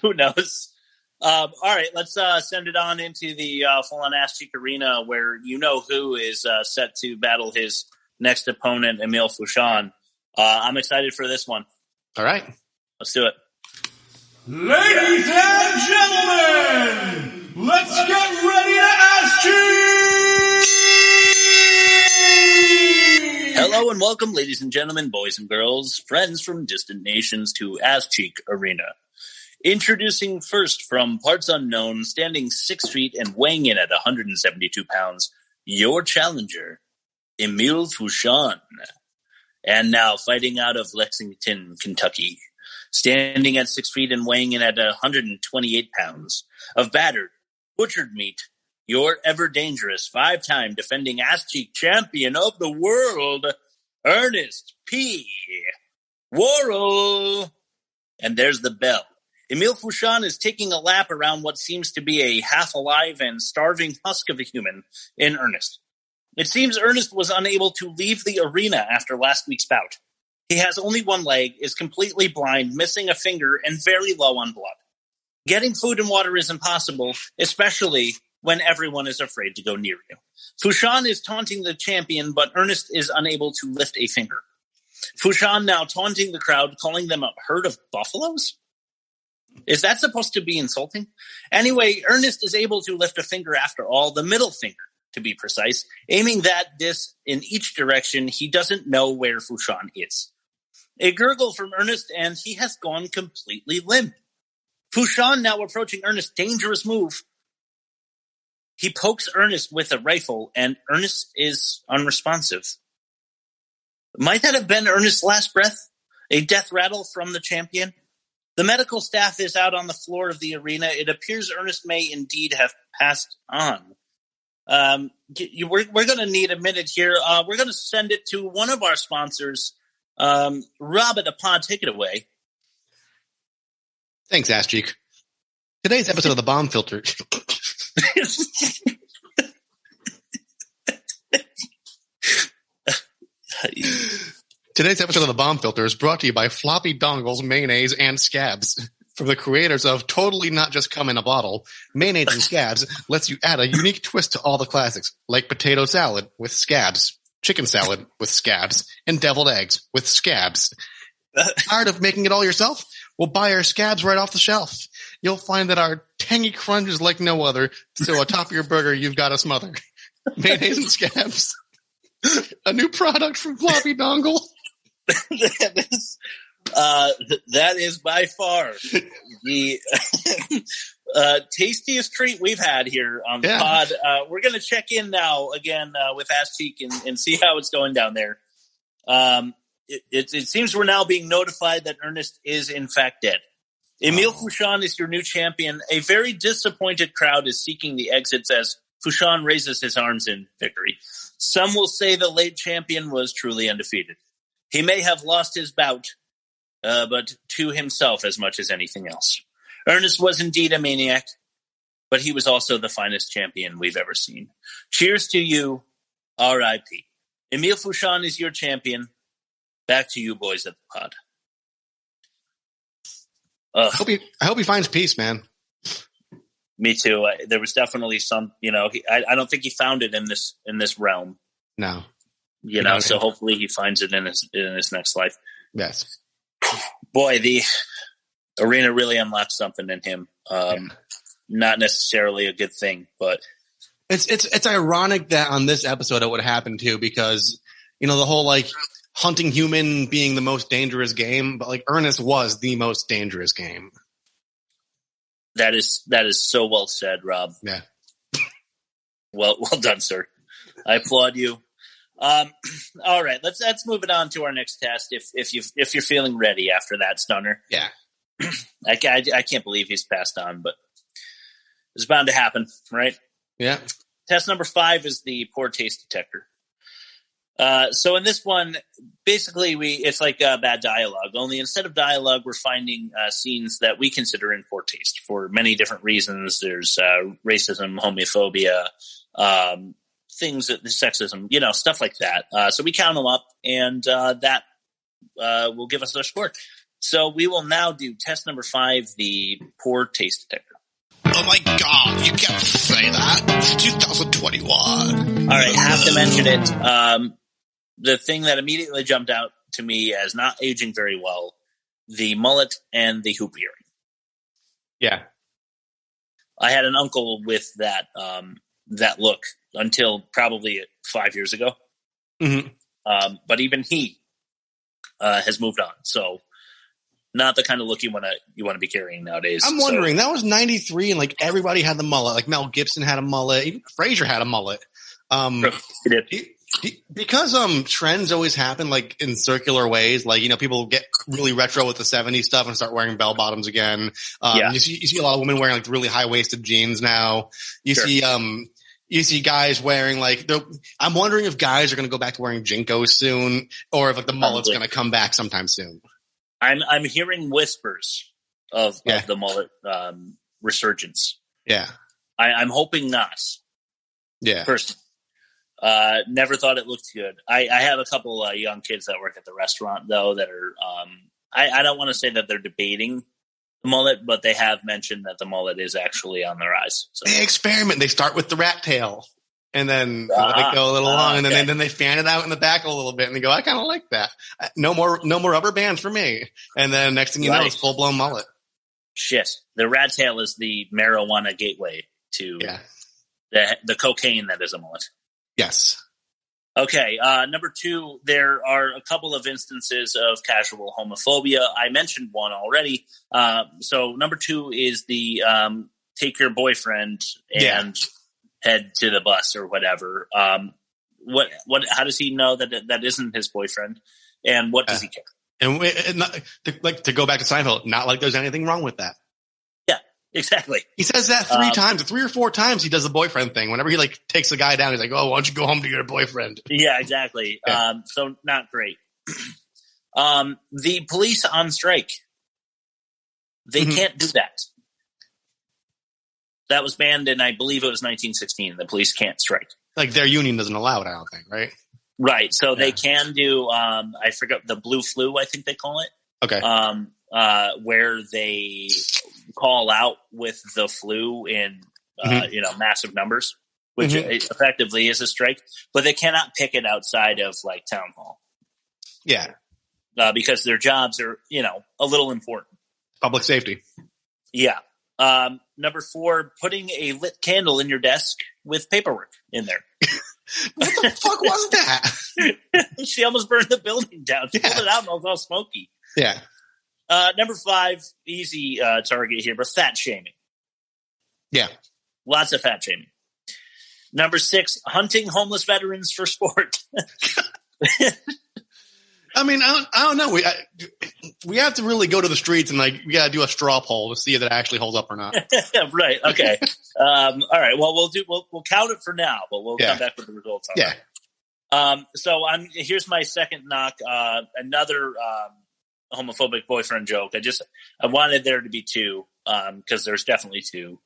Who knows? All right, let's send it on into the full-on ASSCHEEK Arena where who is set to battle his next opponent, Emile Fushan. I'm excited for this one. All right. Let's do it. Ladies and gentlemen, let's get ready to ASSCHEEK! Hello and welcome, ladies and gentlemen, boys and girls, friends from distant nations, to ASSCHEEK Arena. Introducing first from parts unknown, standing 6 feet and weighing in at 172 pounds, your challenger, Emile Fushan. And now fighting out of Lexington, Kentucky, standing at 6 feet and weighing in at 128 pounds of battered, butchered meat, your ever-dangerous 5-time defending ASSCHEEK champion of the world, Ermest P. Worrell. And there's the bell. Emile Fushan is taking a lap around what seems to be a half-alive and starving husk of a human in Ermest. It seems Ermest was unable to leave the arena after last week's bout. He has only one leg, is completely blind, missing a finger, and very low on blood. Getting food and water is impossible, especially when everyone is afraid to go near you. Fushan is taunting the champion, but Ermest is unable to lift a finger. Fushan now taunting the crowd, calling them a herd of buffaloes? Is that supposed to be insulting? Anyway, Ermest is able to lift a finger after all, the middle finger, to be precise, aiming that disc in each direction. He doesn't know where Fushan is. A gurgle from Ermest, and he has gone completely limp. Fushan now approaching Ermest's dangerous move. He pokes Ermest with a rifle, and Ermest is unresponsive. Might that have been Ermest's last breath? A death rattle from the champion? The medical staff is out on the floor of the arena. It appears Ermest may indeed have passed on. We're going to need a minute here. We're going to send it to one of our sponsors. Rob at the pod, take it away. Thanks, ASSCHEEK. Today's episode of The Bomb Filter. Today's episode of The Bomb Filter is brought to you by Floppy Dongles, Mayonnaise, and Scabs. From the creators of Totally Not Just Come in a Bottle, Mayonnaise and Scabs lets you add a unique twist to all the classics, like potato salad with scabs, chicken salad with scabs, and deviled eggs with scabs. Tired of making it all yourself? Well, buy our scabs right off the shelf. You'll find that our tangy crunch is like no other, so atop your burger, you've got a smother. Mayonnaise and Scabs. A new product from Floppy Dongle. That is by far the Tastiest treat we've had here on the pod. We're going to check in now again with ASSCHEEK and see how it's going down there. It seems we're now being notified that Ermest is in fact dead. Emile Fouchon is your new champion. A very disappointed crowd is seeking the exits as Fouchon raises his arms in victory. Some will say the late champion was truly undefeated. He may have lost his bout, but to himself as much as anything else. Ermest was indeed a maniac, but he was also the finest champion we've ever seen. Cheers to you, R.I.P. Emile Fouchon is your champion. Back to you boys at the pod. I hope he finds peace, man. Me too. There was definitely some, I don't think he found it in this realm. No. So hopefully he finds it in his next life. Yes. Boy, the arena really unlocked something in him. Not necessarily a good thing, but it's ironic that on this episode it would happen too, because the whole hunting human being the most dangerous game, but Ermest was the most dangerous game. That is so well said, Rob. Yeah. Well done, sir. I applaud you. All right, let's move it on to our next test. If you're feeling ready after that, Stunner. Yeah. I can't believe he's passed on, but it's bound to happen, right? Yeah. Test number 5 is the poor taste detector. So in this one, basically it's like bad dialogue, only instead of dialogue, we're finding scenes that we consider in poor taste for many different reasons. There's racism, homophobia, things, sexism, stuff like that. So we count them up, and that will give us our score. So we will now do test number 5, the poor taste detector. Oh my God, you can't say that. It's 2021. All right, have to mention it. The thing that immediately jumped out to me as not aging very well, the mullet and the hoop earring. Yeah. I had an uncle with that look until probably 5 years ago. Mm-hmm. But even he has moved on. So not the kind of look you want to be carrying nowadays. I'm wondering, that was 93 and everybody had the mullet. Mel Gibson had a mullet. Even Frazier had a mullet. He did. Because trends always happen in circular ways. People get really retro with the 70s stuff and start wearing bell bottoms again. You see a lot of women wearing really high waisted jeans now. You see guys wearing I'm wondering if guys are going to go back to wearing JNCOs soon, or if the mullet's going to come back sometime soon. I'm hearing whispers of the mullet resurgence. Yeah, I'm hoping not. Yeah, first. Never thought it looked good. I have a couple young kids that work at the restaurant, though, that are I don't want to say that they're debating the mullet, but they have mentioned that the mullet is actually on the rise. So. They experiment. They start with the rat tail, and then they go a little long, and then they fan it out in the back a little bit, and they go, I kind of like that. No more rubber bands for me. And then next thing you know, it's full blown mullet. Shit, the rat tail is the marijuana gateway to the cocaine that is a mullet. Yes. Okay. Number 2, there are a couple of instances of casual homophobia. I mentioned one already. So number 2 is the take your boyfriend and head to the bus or whatever. How does he know that isn't his boyfriend? And what does he care? And to go back to Seinfeld, not like there's anything wrong with that. Exactly. He says that 3 or 4 times. He does the boyfriend thing. Whenever he takes a guy down, he's like, "Oh, why don't you go home to your boyfriend?" Yeah, exactly. Yeah. So not great. The police on strike. They can't do that. That was banned in, I believe it was 1916. The police can't strike. Their union doesn't allow it, I don't think, right? Right. So they can do, I forgot, the blue flu, I think they call it. Okay. Where they call out with the flu in, massive numbers, which effectively is a strike, but they cannot pick it outside of town hall. Yeah. Because their jobs are, a little important. Public safety. Yeah. Number 4, putting a lit candle in your desk with paperwork in there. What the fuck was that? She almost burned the building down. She pulled it out and it was all smoky. Yeah. Number 5, easy target here, but fat shaming. Yeah. Lots of fat shaming. Number 6, hunting homeless veterans for sport. I mean, I don't know. We have to really go to the streets and we got to do a straw poll to see if it actually holds up or not. Right. Okay. All right. Well, we'll count it for now, but we'll come back with the results on that. So here's my second knock. Another homophobic boyfriend joke. I wanted there to be 2 because there's definitely 2.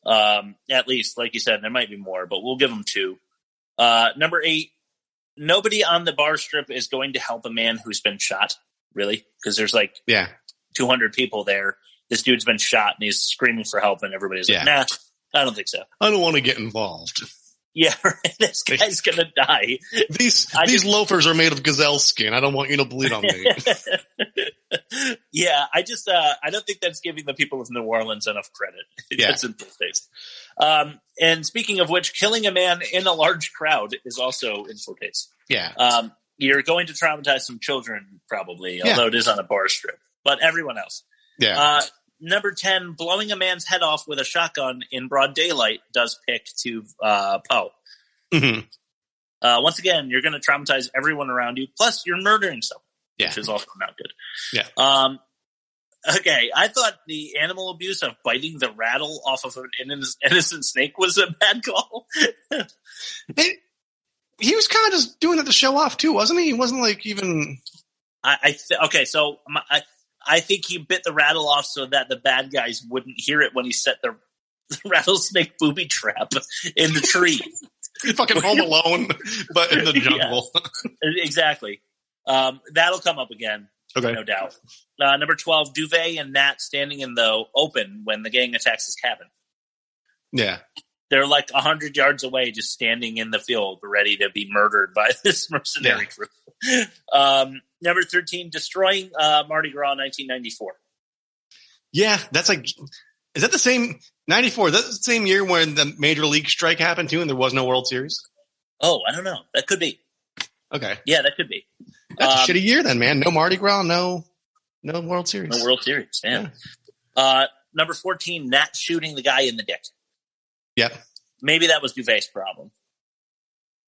At least, like you said, there might be more, but we'll give them 2. Number 8. Nobody on the bar strip is going to help a man who's been shot. Really? Because there's 200 people there. This dude's been shot and he's screaming for help, and everybody's like, nah, I don't think so. I don't want to get involved. Yeah, right. This guy's going to die. These loafers are made of gazelle skin. I don't want you to bleed on me. Yeah, I don't think that's giving the people of New Orleans enough credit. That's in poor taste. And speaking of which, killing a man in a large crowd is also in poor taste. Yeah. You're going to traumatize some children, probably, although it is on a bar strip. But everyone else. Yeah. Number 10, blowing a man's head off with a shotgun in broad daylight does pick to Poe. Mm-hmm. Once again, you're going to traumatize everyone around you. Plus, you're murdering someone, which is also not good. Yeah. Okay, I thought the animal abuse of biting the rattle off of an innocent snake was a bad call. He was kind of just doing it to show off too, wasn't he? He wasn't even. I think he bit the rattle off so that the bad guys wouldn't hear it when he set the rattlesnake booby trap in the tree. Fucking Home Alone, but in the jungle. Yeah, exactly. That'll come up again, no doubt. Number 12, Duvet and Nat standing in the open when the gang attacks his cabin. Yeah. They're 100 yards away, just standing in the field, ready to be murdered by this mercenary crew. Number 13, destroying Mardi Gras 1994. Yeah, that's is that the same 94? Is that the same year when the Major League strike happened too, and there was no World Series? Oh, I don't know. That could be. Okay. Yeah, that could be. That's a shitty year then, man. No Mardi Gras, no World Series. No World Series, yeah. Number 14, Nat shooting the guy in the dick. Yep. Maybe that was Duvet's problem.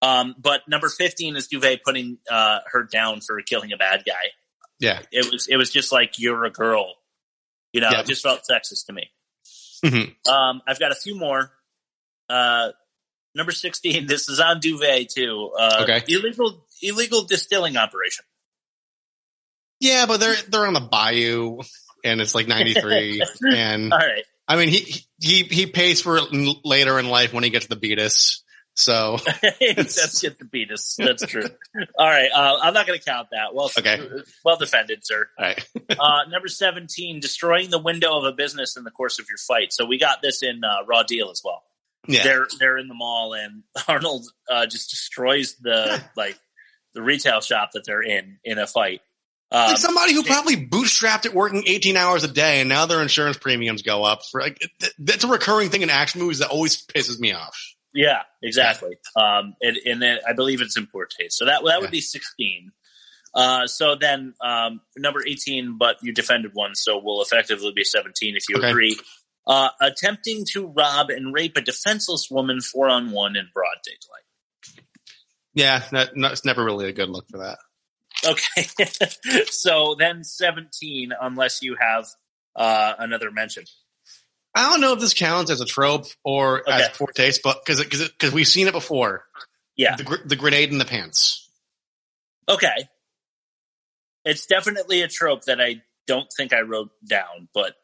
But number 15 is Duvet putting her down for killing a bad guy. Yeah. It was just like, you're a girl. It just felt sexist to me. Mm-hmm. I've got a few more. Number 16, this is on Duvet too. Illegal distilling operation. Yeah, but they're on the bayou and it's 93 and all right. I mean, he pays for it later in life when he gets the beatus. So that's get the beatus. That's true. All right. I'm not going to count that. Well defended, sir. All right. Number 17, destroying the window of a business in the course of your fight. So we got this in Raw Deal as well. Yeah. They're in the mall and Arnold just destroys the retail shop that they're in a fight. Somebody who probably bootstrapped it working 18 hours a day and now their insurance premiums go up. That's a recurring thing in action movies that always pisses me off. Yeah, exactly. And I believe it's in poor taste. So that would be 16. So then number 18, but you defended one, so we'll effectively be 17 if you agree. Attempting to rob and rape a defenseless woman 4-on-1 in broad daylight. Yeah, that's never really a good look for that. Okay. So then 17, unless you have another mention. I don't know if this counts as a trope or as poor taste, but because we've seen it before. Yeah. The grenade in the pants. Okay. It's definitely a trope that I don't think I wrote down, but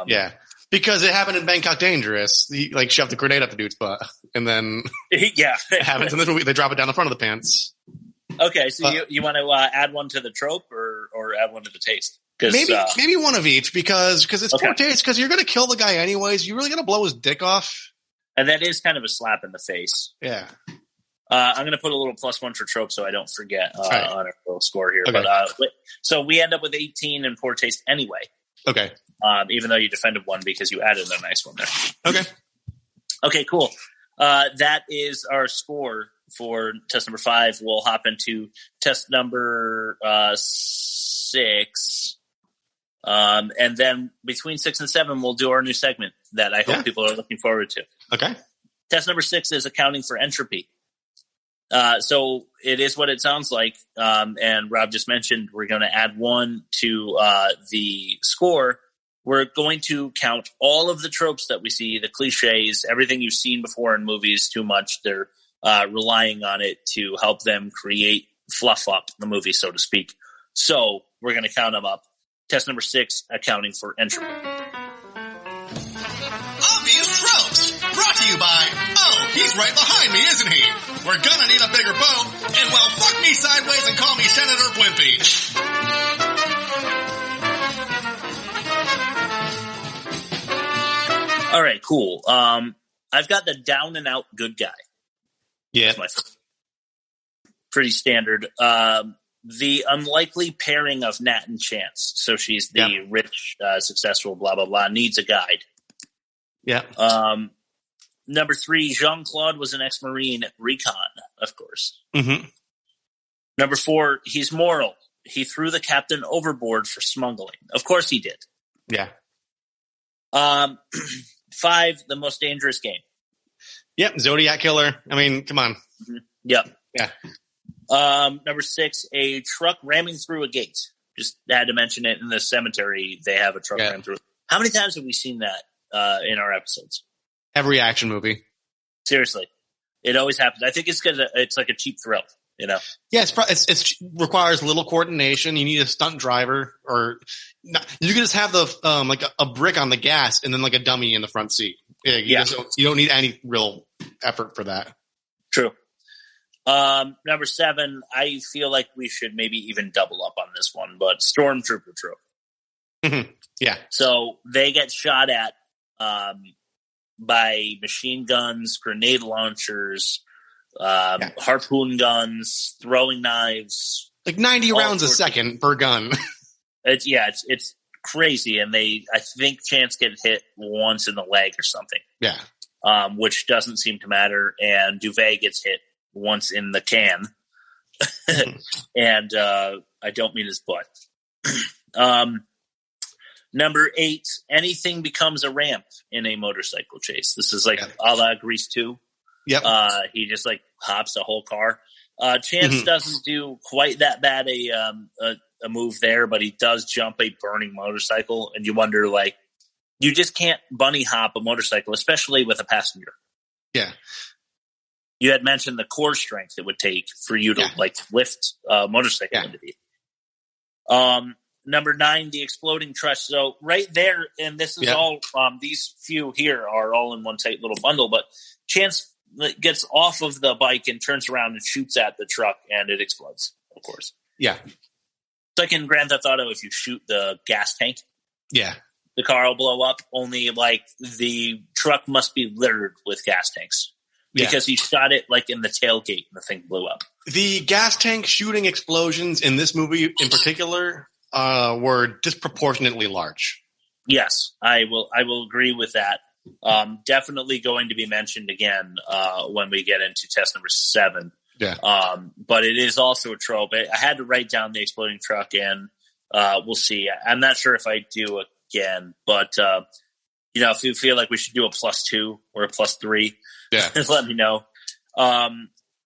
yeah. Because it happened in Bangkok Dangerous. He shoved the grenade up the dude's butt. And then it happens in this movie. They drop it down the front of the pants. Okay, so you want to add one to the trope or add one to the taste? Maybe one of each because it's poor taste because you're going to kill the guy anyways. You really going to blow his dick off? And that is kind of a slap in the face. Yeah. I'm going to put a little +1 for trope so I don't forget on our little score here. Okay. But so we end up with 18 in poor taste anyway. Okay. Even though you defended one because you added a nice one there. Okay. Okay, cool. That is our score for test number 5. We'll hop into test number 6. And then between 6 and 7, we'll do our new segment that I hope people are looking forward to. Okay. Test number 6 is accounting for entropy. So it is what it sounds like. And Rob just mentioned we're going to add 1 to the score. We're going to count all of the tropes that we see, the cliches, everything you've seen before in movies too much. They're relying on it to help them fluff up the movie, so to speak. So we're going to count them up. Test number 6, accounting for entropy. Obvious tropes. Brought to you by, he's right behind me, isn't he? We're gonna need a bigger boat, and well, fuck me sideways and call me Senator Blimpy. All right, cool. I've got the down and out good guy. Yeah. Pretty standard. The unlikely pairing of Nat and Chance. So she's the rich, successful, blah, blah, blah, needs a guide. Yeah. Number 3, Jean-Claude was an ex-Marine recon, of course. Mm-hmm. Number 4, he's moral. He threw the captain overboard for smuggling. Of course he did. Yeah. 5, the most dangerous game. Yep. Zodiac Killer. I mean, come on. Mm-hmm. Yep. Yeah. Number 6, a truck ramming through a gate. Just had to mention it in the cemetery. They have a truck ram through. How many times have we seen that in our episodes? Every action movie. Seriously. It always happens. I think it's because it's like a cheap thrill, you know? Yeah, it requires little coordination. You need a stunt driver, or you can just have the like a brick on the gas and then like a dummy in the front seat. You don't need any real effort for that. True. Number 7, I feel like we should maybe even double up on this one, but Stormtrooper trope. Mm-hmm. Yeah. So they get shot at by machine guns, grenade launchers, harpoon guns, throwing knives. Like 90 rounds a second per gun. It's crazy, and I think Chance gets hit once in the leg or something. Yeah. Which doesn't seem to matter, and Duvet gets hit once in the can. And I don't mean his butt. Number 8, anything becomes a ramp in a motorcycle chase. This is like a la Grease 2. Yep. He just like hops a whole car. Chance doesn't do quite that bad a move there, but he does jump a burning motorcycle, and you wonder, like, you just can't bunny hop a motorcycle, especially with a passenger. Yeah. You had mentioned the core strength it would take for you to like lift a motorcycle into the. Number 9, the exploding truck. So right there, and this is all, these few here are all in one tight little bundle, but Chance gets off of the bike and turns around and shoots at the truck, and it explodes, of course. Yeah. It's like in Grand Theft Auto, if you shoot the gas tank, the car will blow up, only like the truck must be littered with gas tanks. Because he shot it like in the tailgate and the thing blew up. The gas tank shooting explosions in this movie in particular were disproportionately large. Yes, I will agree with that. Definitely going to be mentioned again when we get into test number 7. Yeah. But it is also a trope. I had to write down the exploding truck, and we'll see. I'm not sure if I do again, but if you feel like we should do a +2 or a +3, let me know.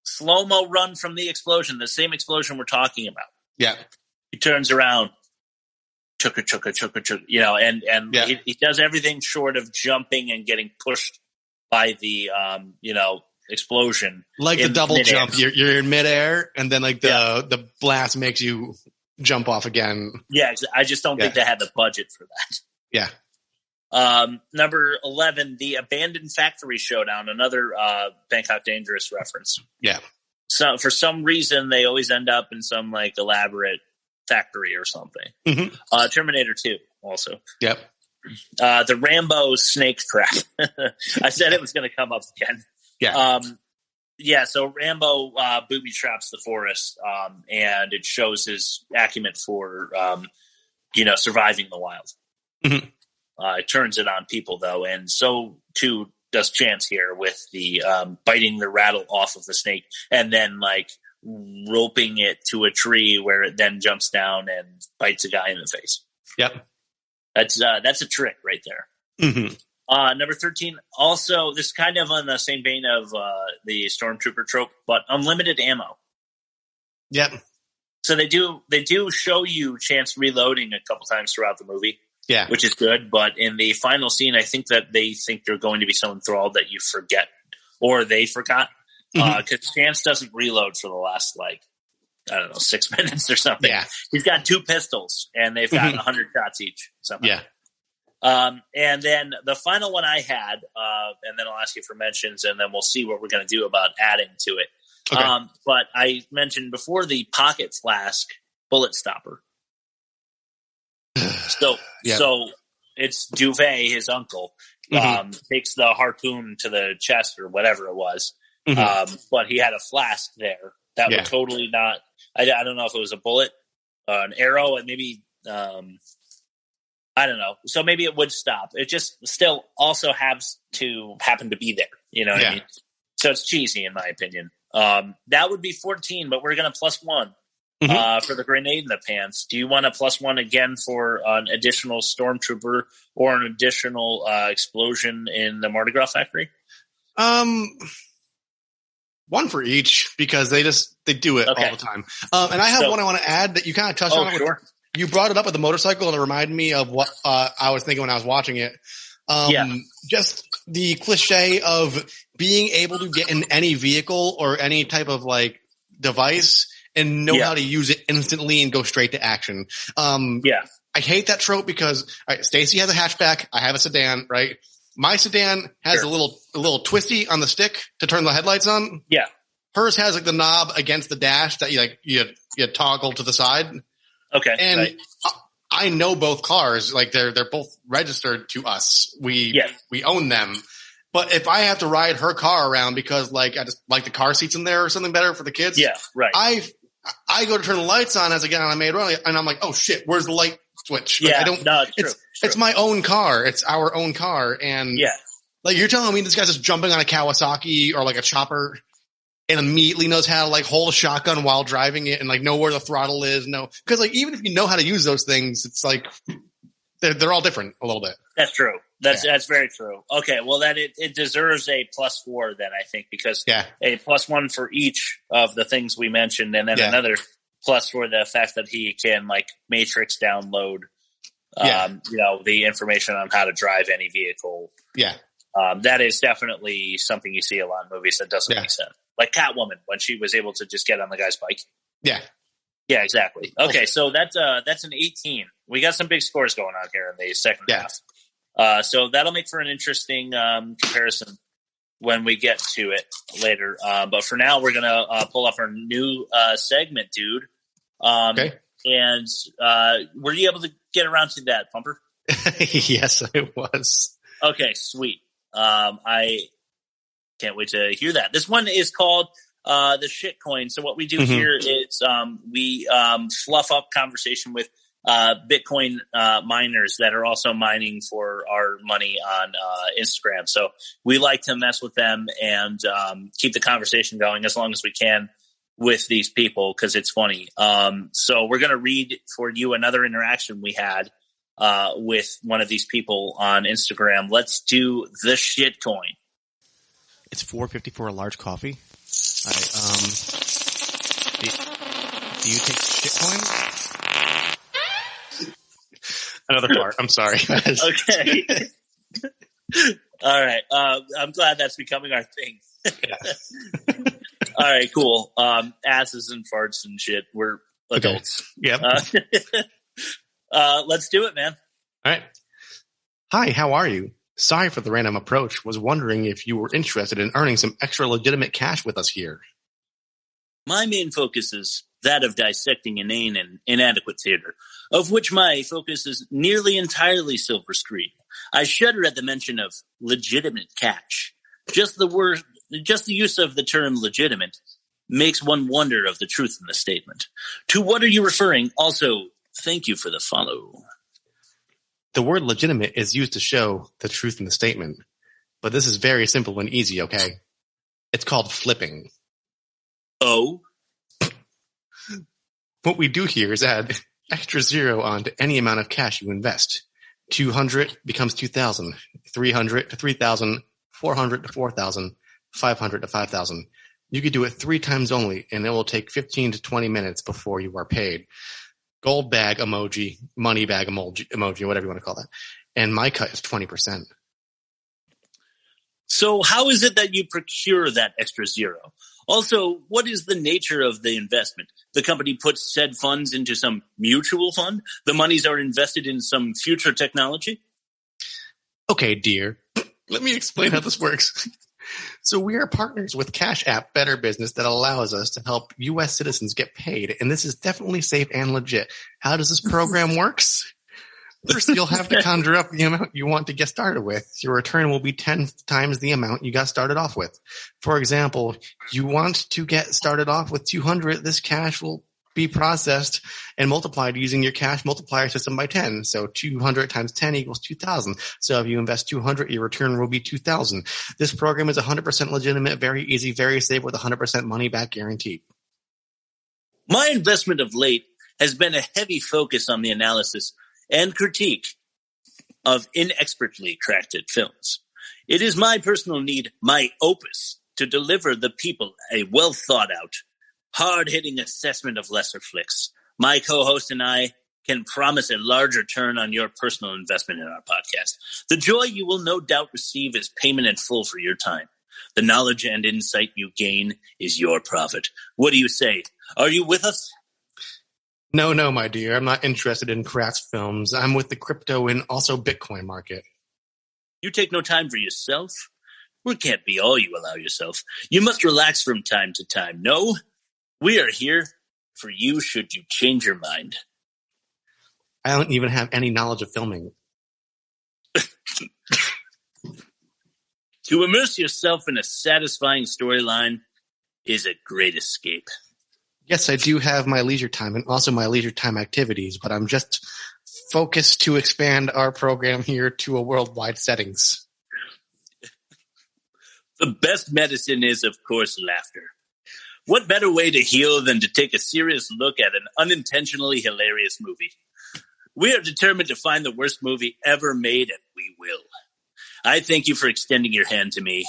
Slow-mo run from the explosion, the same explosion we're talking about. Yeah. He turns around, and he does everything short of jumping and getting pushed by the, explosion. Like the double jump. You're in midair, and then like the blast makes you jump off again. Yeah, I just don't think they had the budget for that. Yeah. Number 11, the abandoned factory showdown, another Bangkok Dangerous reference. Yeah. So for some reason, they always end up in some like elaborate factory or something. Mm-hmm. Terminator 2 also. Yep. The Rambo snake trap. I said it was going to come up again. Yeah. So Rambo booby traps the forest, and it shows his acumen for, surviving the wild. Mm-hmm. It turns it on people, though, and so, too, does Chance here with the biting the rattle off of the snake and then, like, roping it to a tree where it then jumps down and bites a guy in the face. Yep. That's a trick right there. Mm-hmm. Number 13. Also, this is kind of on the same vein of the Stormtrooper trope, but unlimited ammo. Yep. So they do show you chance reloading a couple times throughout the movie. Yeah. Which is good, but in the final scene, I think that they think you're going to be so enthralled that you forget, or they forgot, because Chance doesn't reload for the last, 6 minutes or something. Yeah. He's got 2 pistols, and they've got 100 shots each. Yeah. And then the final one I had, and then I'll ask you for mentions, and then we'll see what we're going to do about adding to it. Okay. But I mentioned before the pocket flask bullet stopper. So it's Duvet, his uncle, takes the harpoon to the chest or whatever it was. But he had a flask there that would totally not, I don't know if it was a bullet, an arrow, and maybe, I don't know. So maybe it would stop. It just still also has to happen to be there. You know what I mean? So it's cheesy in my opinion. That would be 14, but we're going to plus 1. For the grenade in the pants. Do you want a plus 1 again for an additional stormtrooper or an additional explosion in the Mardi Gras factory? 1 for each, because they do it all the time. And I have one I want to add that you kind of touched on. Sure. You brought it up with the motorcycle, and it reminded me of what I was thinking when I was watching it. Just the cliche of being able to get in any vehicle or any type of device and know how to use it instantly and go straight to action. I hate that trope because Stacy has a hatchback. I have a sedan, right? My sedan has a little twisty on the stick to turn the headlights on. Yeah. Hers has the knob against the dash that you toggle to the side. Okay. And I know both cars. They're both registered to us. We own them. But if I have to ride her car around because I just like the car seats in there or something better for the kids. Yeah. Right. I go to turn the lights on as I get on a main road, and I'm like, oh shit, where's the light switch? It's my own car. It's our own car. And you're telling me this guy's just jumping on a Kawasaki or a chopper and immediately knows how to hold a shotgun while driving it and know where the throttle is. No, because even if you know how to use those things, it's they're all different a little bit. That's true. That's very true. Okay, well then it deserves a plus 4 then, I think, because a plus 1 for each of the things we mentioned, and then another plus for the fact that he can matrix download the information on how to drive any vehicle. Yeah. That is definitely something you see a lot in movies that doesn't make sense. Like Catwoman, when she was able to just get on the guy's bike. Yeah. Yeah, exactly. Okay, so that's an 18. We got some big scores going on here in the second half. So that'll make for an interesting comparison when we get to it later. But for now, we're going to pull up our new segment, dude. Okay. And were you able to get around to that, Pumper? Yes, I was. Okay, sweet. I can't wait to hear that. This one is called the shitcoin. So what we do here is we fluff up conversation with Bitcoin miners that are also mining for our money on Instagram. So we like to mess with them and keep the conversation going as long as we can with these people because it's funny. So we're going to read for you another interaction we had with one of these people on Instagram. Let's do the shitcoin. It's $4.50 for a large coffee. All right. Do you take shitcoin? Another part. I'm sorry. Okay. All right. I'm glad that's becoming our thing. All right, cool. Asses and farts and shit. We're adults. Yep. Let's do it, man. All right. Hi, how are you? Sorry for the random approach. Was wondering if you were interested in earning some extra legitimate cash with us here. My main focus is that of dissecting inane and inadequate theater, of which my focus is nearly entirely silver screen. I shudder at the mention of legitimate cash. Just the use of the term legitimate makes one wonder of the truth in the statement. To what are you referring? Also, thank you for the follow. The word legitimate is used to show the truth in the statement, but this is very simple and easy, okay? It's called flipping. Oh? What we do here is add extra zero onto any amount of cash you invest. 200 becomes 2,000, 300 to 3,000, 400 to 4,000, 500 to 5,000. You could do it 3 times only, and it will take 15 to 20 minutes before you are paid. Gold bag emoji, money bag emoji, whatever you want to call that. And my cut is 20%. So how is it that you procure that extra zero? Also, what is the nature of the investment? The company puts said funds into some mutual fund? The monies are invested in some future technology? Okay, dear. Let me explain how this works. So we are partners with Cash App Better Business that allows us to help U.S. citizens get paid, and this is definitely safe and legit. How does this program works? First, you'll have to conjure up the amount you want to get started with. Your return will be 10 times the amount you got started off with. For example, you want to get started off with 200. This cash will be processed and multiplied using your cash multiplier system by 10. So 200 times 10 equals 2,000. So if you invest 200, your return will be 2,000. This program is 100% legitimate, very easy, very safe, with 100% money back guarantee. My investment of late has been a heavy focus on the analysis and critique of inexpertly crafted films. It is my personal need, my opus, to deliver the people a well-thought-out, hard-hitting assessment of lesser flicks. My co-host and I can promise a large return on your personal investment in our podcast. The joy you will no doubt receive is payment in full for your time. The knowledge and insight you gain is your profit. What do you say? Are you with us? No, my dear. I'm not interested in craft films. I'm with the crypto and also Bitcoin market. You take no time for yourself? Well, it can't be all you allow yourself. You must relax from time to time. No, we are here for you should you change your mind. I don't even have any knowledge of filming. To immerse yourself in a satisfying storyline is a great escape. Yes, I do have my leisure time and also my leisure time activities, but I'm just focused to expand our program here to a worldwide settings. The best medicine is, of course, laughter. What better way to heal than to take a serious look at an unintentionally hilarious movie? We are determined to find the worst movie ever made, and we will. I thank you for extending your hand to me.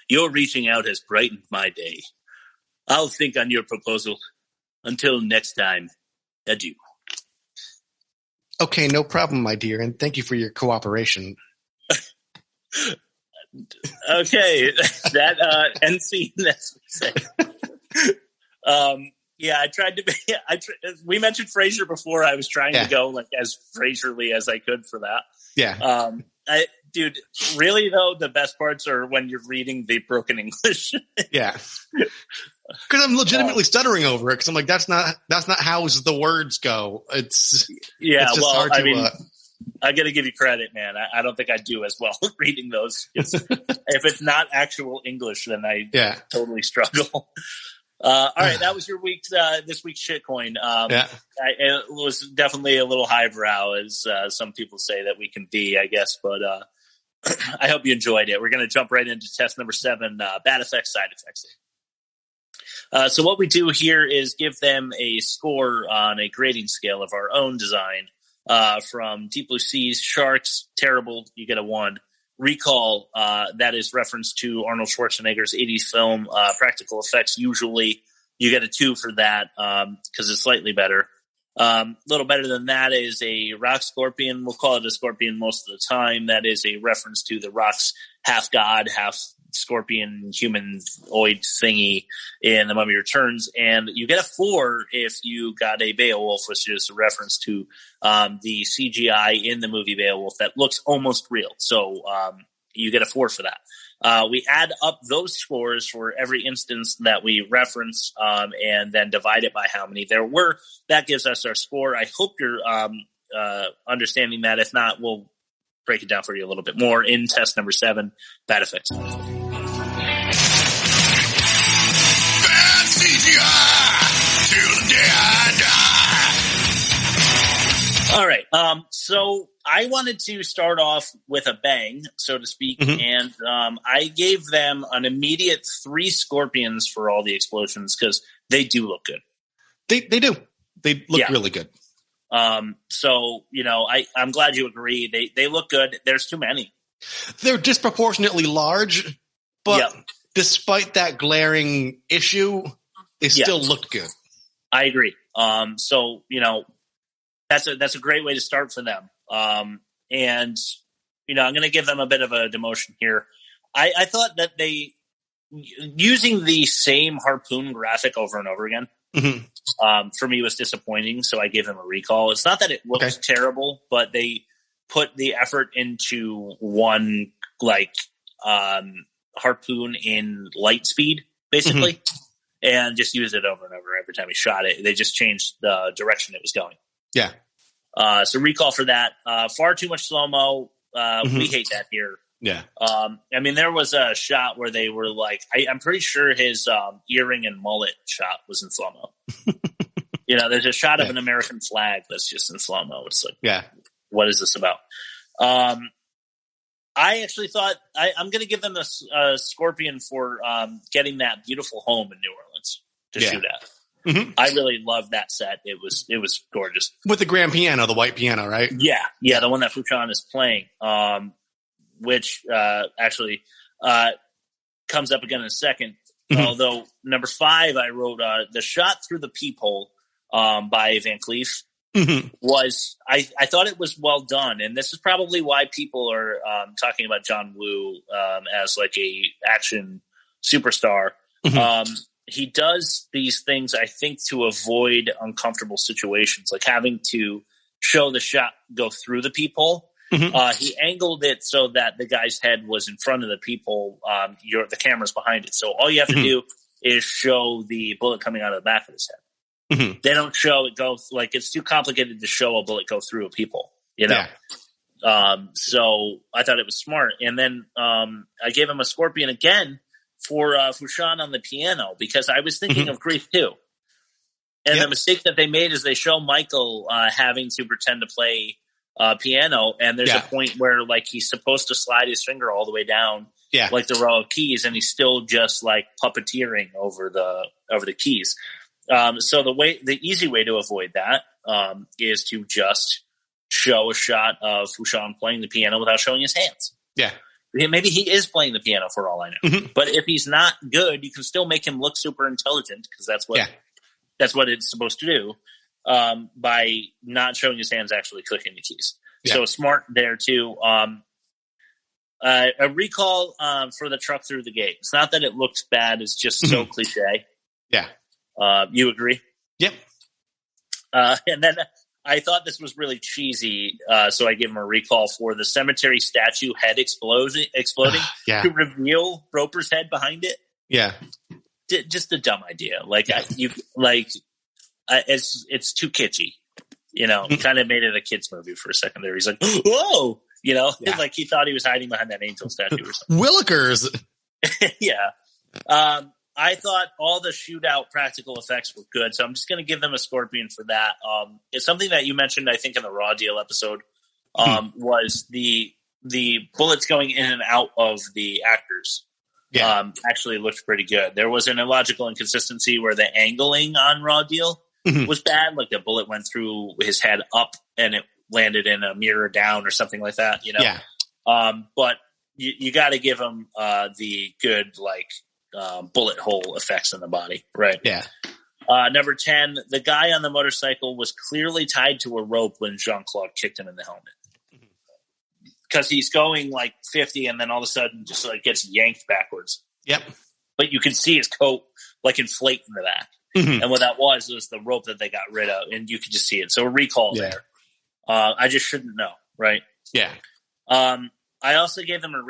Your reaching out has brightened my day. I'll think on your proposal. Until next time, adieu. Okay, no problem, my dear, and thank you for your cooperation. Okay, that end scene, that's what we say. Yeah, I tried to be. We mentioned Frasier before. I was trying to go like as Frasierly as I could for that. Yeah. Dude, really though, the best parts are when you're reading the broken English. Yeah. Because I'm legitimately stuttering over it. Because I'm like, that's not how the words go. It's just hard to, I mean, I got to give you credit, man. I don't think I do as well reading those. If it's not actual English, then I totally struggle. All right, that was your this week's shitcoin. It was definitely a little highbrow, as some people say that we can be, I guess. But I hope you enjoyed it. We're going to jump right into test number 7, bad effects, side effects. So what we do here is give them a score on a grading scale of our own design. From Deep Blue Seas, Sharks, terrible, you get a 1. Recall, that is reference to Arnold Schwarzenegger's 80s film, practical effects. Usually you get a 2 for that, because it's slightly better. A little better than that is a rock scorpion. We'll call it a scorpion most of the time. That is a reference to the rock's half god, half scorpion, humanoid thingy in The Mummy Returns. And you get a 4 if you got a Beowulf, which is a reference to the CGI in the movie Beowulf that looks almost real. So you get a 4 for that. We add up those scores for every instance that we reference, and then divide it by how many there were. That gives us our score. I hope you're understanding that. If not, we'll break it down for you a little bit more in test number 7, bad effects. Bad CGI till the day I die. All right. So I wanted to start off with a bang, so to speak, and I gave them an immediate 3 scorpions for all the explosions because they do look good. They do. They look really good. So, I'm glad you agree. They look good. There's too many. They're disproportionately large, but despite that glaring issue, they still looked good. I agree. So, that's a great way to start for them. And, I'm going to give them a bit of a demotion here. I thought that they, using the same harpoon graphic over and over again, for me was disappointing. So I gave them a recall. It's not that it looks terrible, but they put the effort into one harpoon in light speed, basically, and just used it over and over every time he shot it. They just changed the direction it was going. Yeah. So recall for that. Far too much slow-mo. We hate that here. Yeah. There was a shot where they were like, I'm pretty sure his earring and mullet shot was in slow-mo. There's a shot of an American flag that's just in slow-mo. It's like, what is this about? I actually thought I'm going to give them a Scorpion for getting that beautiful home in New Orleans to shoot at. I really loved that set. It was gorgeous. With the grand piano, the white piano, right? Yeah, the one that Fouchon is playing. Which actually comes up again in a second. Although number 5, I wrote the shot through the peephole by Van Cleef was I thought it was well done, and this is probably why people are talking about John Woo as like a action superstar. He does these things, I think, to avoid uncomfortable situations, like having to show the shot go through the peephole. He angled it so that the guy's head was in front of the peephole. The camera's behind it. So all you have to do is show the bullet coming out of the back of his head. They don't show it go, like, it's too complicated to show a bullet go through a peephole, So I thought it was smart. And then I gave him a Scorpion again for Fouchon on the piano, because I was thinking of Grief 2. And the mistake that they made is they show Michael having to pretend to play piano, and there's a point where like he's supposed to slide his finger all the way down like the row of keys, and he's still just like puppeteering over the keys. So the easy way to avoid that is to just show a shot of Fouchon playing the piano without showing his hands. Maybe he is playing the piano for all I know. But if he's not good, you can still make him look super intelligent, because that's what it's supposed to do. By not showing his hands actually clicking the keys. So smart there too. A recall for the truck through the gate. It's not that it looks bad. It's just so cliche. You agree? Yep. And then I thought this was really cheesy. So I gave him a recall for the cemetery statue head exploding to reveal Roper's head behind it. Just a dumb idea. It's too kitschy, kind of made it a kid's movie for a second there. He's like, whoa, like he thought he was hiding behind that angel statue or something. Willikers. I thought all the shootout practical effects were good, so I'm just going to give them a Scorpion for that. It's something that you mentioned, I think, in the Raw Deal episode, was the bullets going in and out of the actors. Actually looked pretty good. There was an illogical inconsistency where the angling on Raw Deal was bad. Like the bullet went through his head up and it landed in a mirror down or something like that, but you got to give him the good, bullet hole effects in the body. Right. Number 10, the guy on the motorcycle was clearly tied to a rope when Jean-Claude kicked him in the helmet. Because he's going 50 and then all of a sudden just gets yanked backwards. But you can see his coat inflate in the back. And what that was the rope that they got rid of, and you could just see it. So a recall there. I just shouldn't know, right? I also gave them a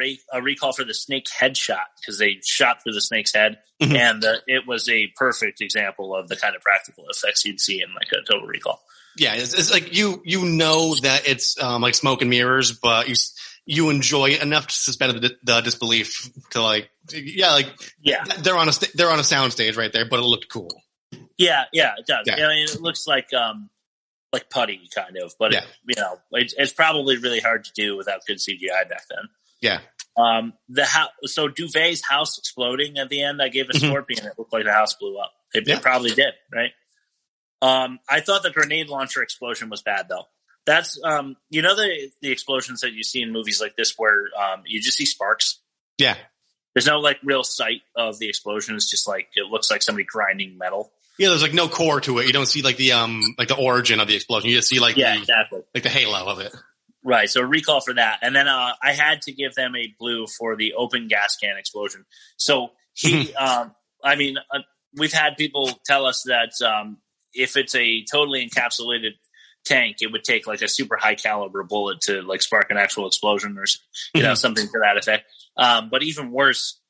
recall for the snake headshot, because they shot through the snake's head, and it was a perfect example of the kind of practical effects you'd see in a Total Recall. It's like you know that it's like smoke and mirrors, but you enjoy it enough to suspend the disbelief to they're on a sound stage right there, but it looked cool. It does. It looks like putty kind of, but it's probably really hard to do without good CGI back then. So Duvet's house exploding at the end, I gave a Scorpion. It looked like the house blew up. It probably did, right? I thought the grenade launcher explosion was bad, though. That's the explosions that you see in movies like this where you just see sparks. Yeah. There's no like real sight of the explosion. It's just like it looks like somebody grinding metal. Yeah, there's like no core to it. You don't see like the origin of the explosion. You just see exactly like the halo of it. Right. So a recall for that, and then I had to give them a blue for the open gas can explosion. So he, we've had people tell us that if it's a totally encapsulated tank, it would take like a super high caliber bullet to like spark an actual explosion or something to that effect. But even worse,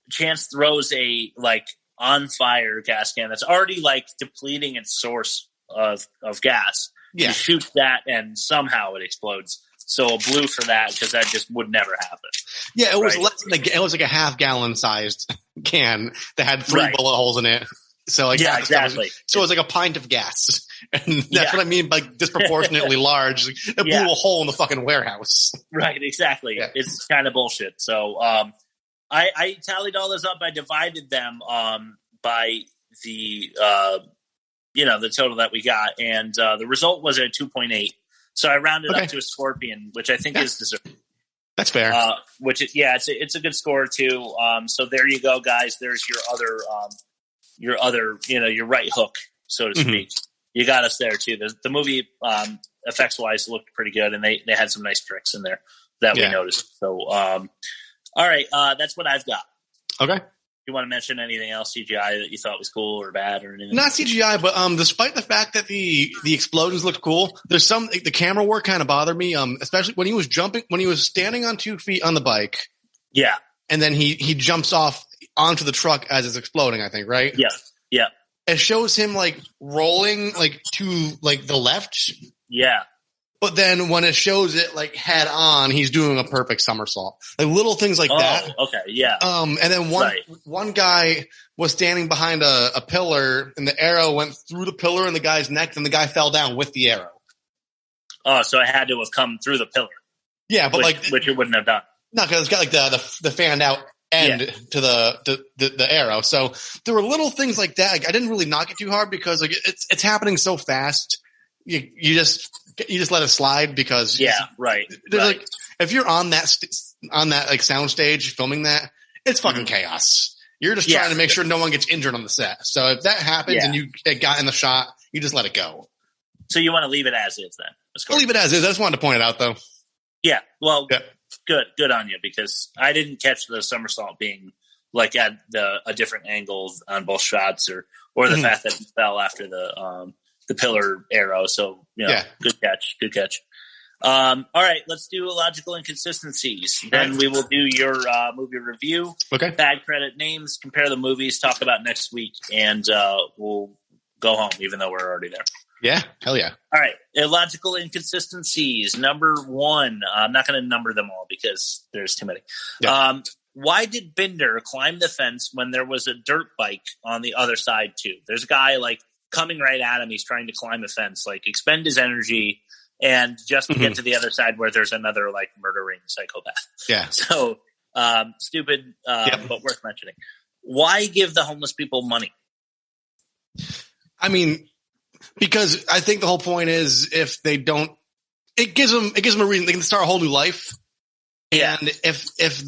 Chance throws a like on fire gas can that's already like depleting its source of gas. Yeah. You shoot that and somehow it explodes. So a blue for that because that just would never happen. Yeah, it was it was like a half-gallon sized can that had 3 bullet holes in it. So like exactly. So it was like a pint of gas, and that's what I mean by disproportionately large. It blew a hole in the fucking warehouse. Right, exactly. Yeah. It's kind of bullshit. So I tallied all this up. I divided them by the the total that we got, and the result was a 2.8. So I rounded up to a scorpion, which I think is deserved. That's fair. It's a good score too. So there you go, guys. There's your right hook, so to speak. You got us there too. The movie effects wise looked pretty good, and they had some nice tricks in there that we noticed. So all right, that's what I've got. Okay. You want to mention anything else CGI that you thought was cool or bad or anything? Not CGI, but despite the fact that the explosions looked cool, there's the camera work kind of bothered me. Especially when he was standing on 2 feet on the bike. Yeah. And then he jumps off onto the truck as it's exploding, I think, right? Yeah. Yeah. It shows him like rolling like to like the left. Yeah. But then when it shows it like head on, he's doing a perfect somersault. Like little things like that. Okay, yeah. And then one guy was standing behind a pillar, and the arrow went through the pillar in the guy's neck, and the guy fell down with the arrow. Oh, so it had to have come through the pillar. Yeah, but which it wouldn't have done. No, because it's got like the fanned out end to the arrow. So there were little things like that. Like, I didn't really knock it too hard because like it's happening so fast. You just let it slide because like if you're on that like sound stage filming that, it's fucking chaos. You're just trying to make sure no one gets injured on the set. So if that happens and it got in the shot, you just let it go. So you want to leave it as is then? I'll leave it as is. I just wanted to point it out though. Yeah. Well, good on you, because I didn't catch the somersault being like at a different angle on both shots or the fact that he fell after the pillar arrow. So, good catch. All right, let's do illogical inconsistencies. Then we will do your movie review. Okay. Bad credit names, compare the movies, talk about next week, and we'll go home, even though we're already there. Yeah, hell yeah. All right, illogical inconsistencies. Number 1. I'm not going to number them all because there's too many. Yeah. Why did Binder climb the fence when there was a dirt bike on the other side too? There's a guy like coming right at him. He's trying to climb a fence, like expend his energy and just to get to the other side where there's another like murdering psychopath. Yeah. So stupid, but worth mentioning. Why give the homeless people money? I mean, because I think the whole point is if they don't, it gives them a reason. They can start a whole new life. Yeah. And if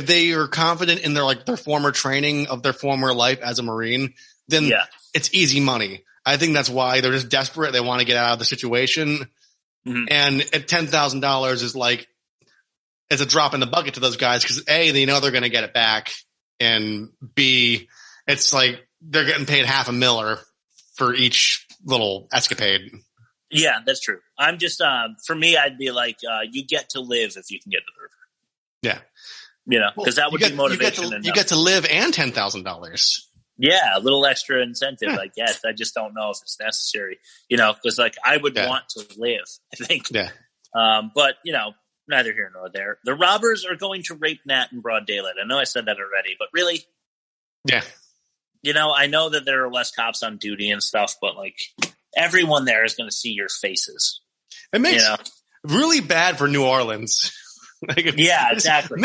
they are confident in their former training of their former life as a Marine, then it's easy money. I think that's why they're just desperate. They want to get out of the situation. Mm-hmm. And at $10,000 is like, it's a drop in the bucket to those guys because A, they know they're going to get it back. And B, it's like they're getting paid $500,000 for each little escapade. Yeah, that's true. I'm just, for me, I'd be like, you get to live if you can get to the river. Yeah. Because that would be motivation. You get to live and $10,000. Yeah, a little extra incentive, I guess. I just don't know if it's necessary, because like I would want to live, I think. Yeah. But, neither here nor there. The robbers are going to rape Nat in broad daylight. I know I said that already, but really? Yeah. I know that there are less cops on duty and stuff, but like everyone there is going to see your faces. It makes really bad for New Orleans. Exactly.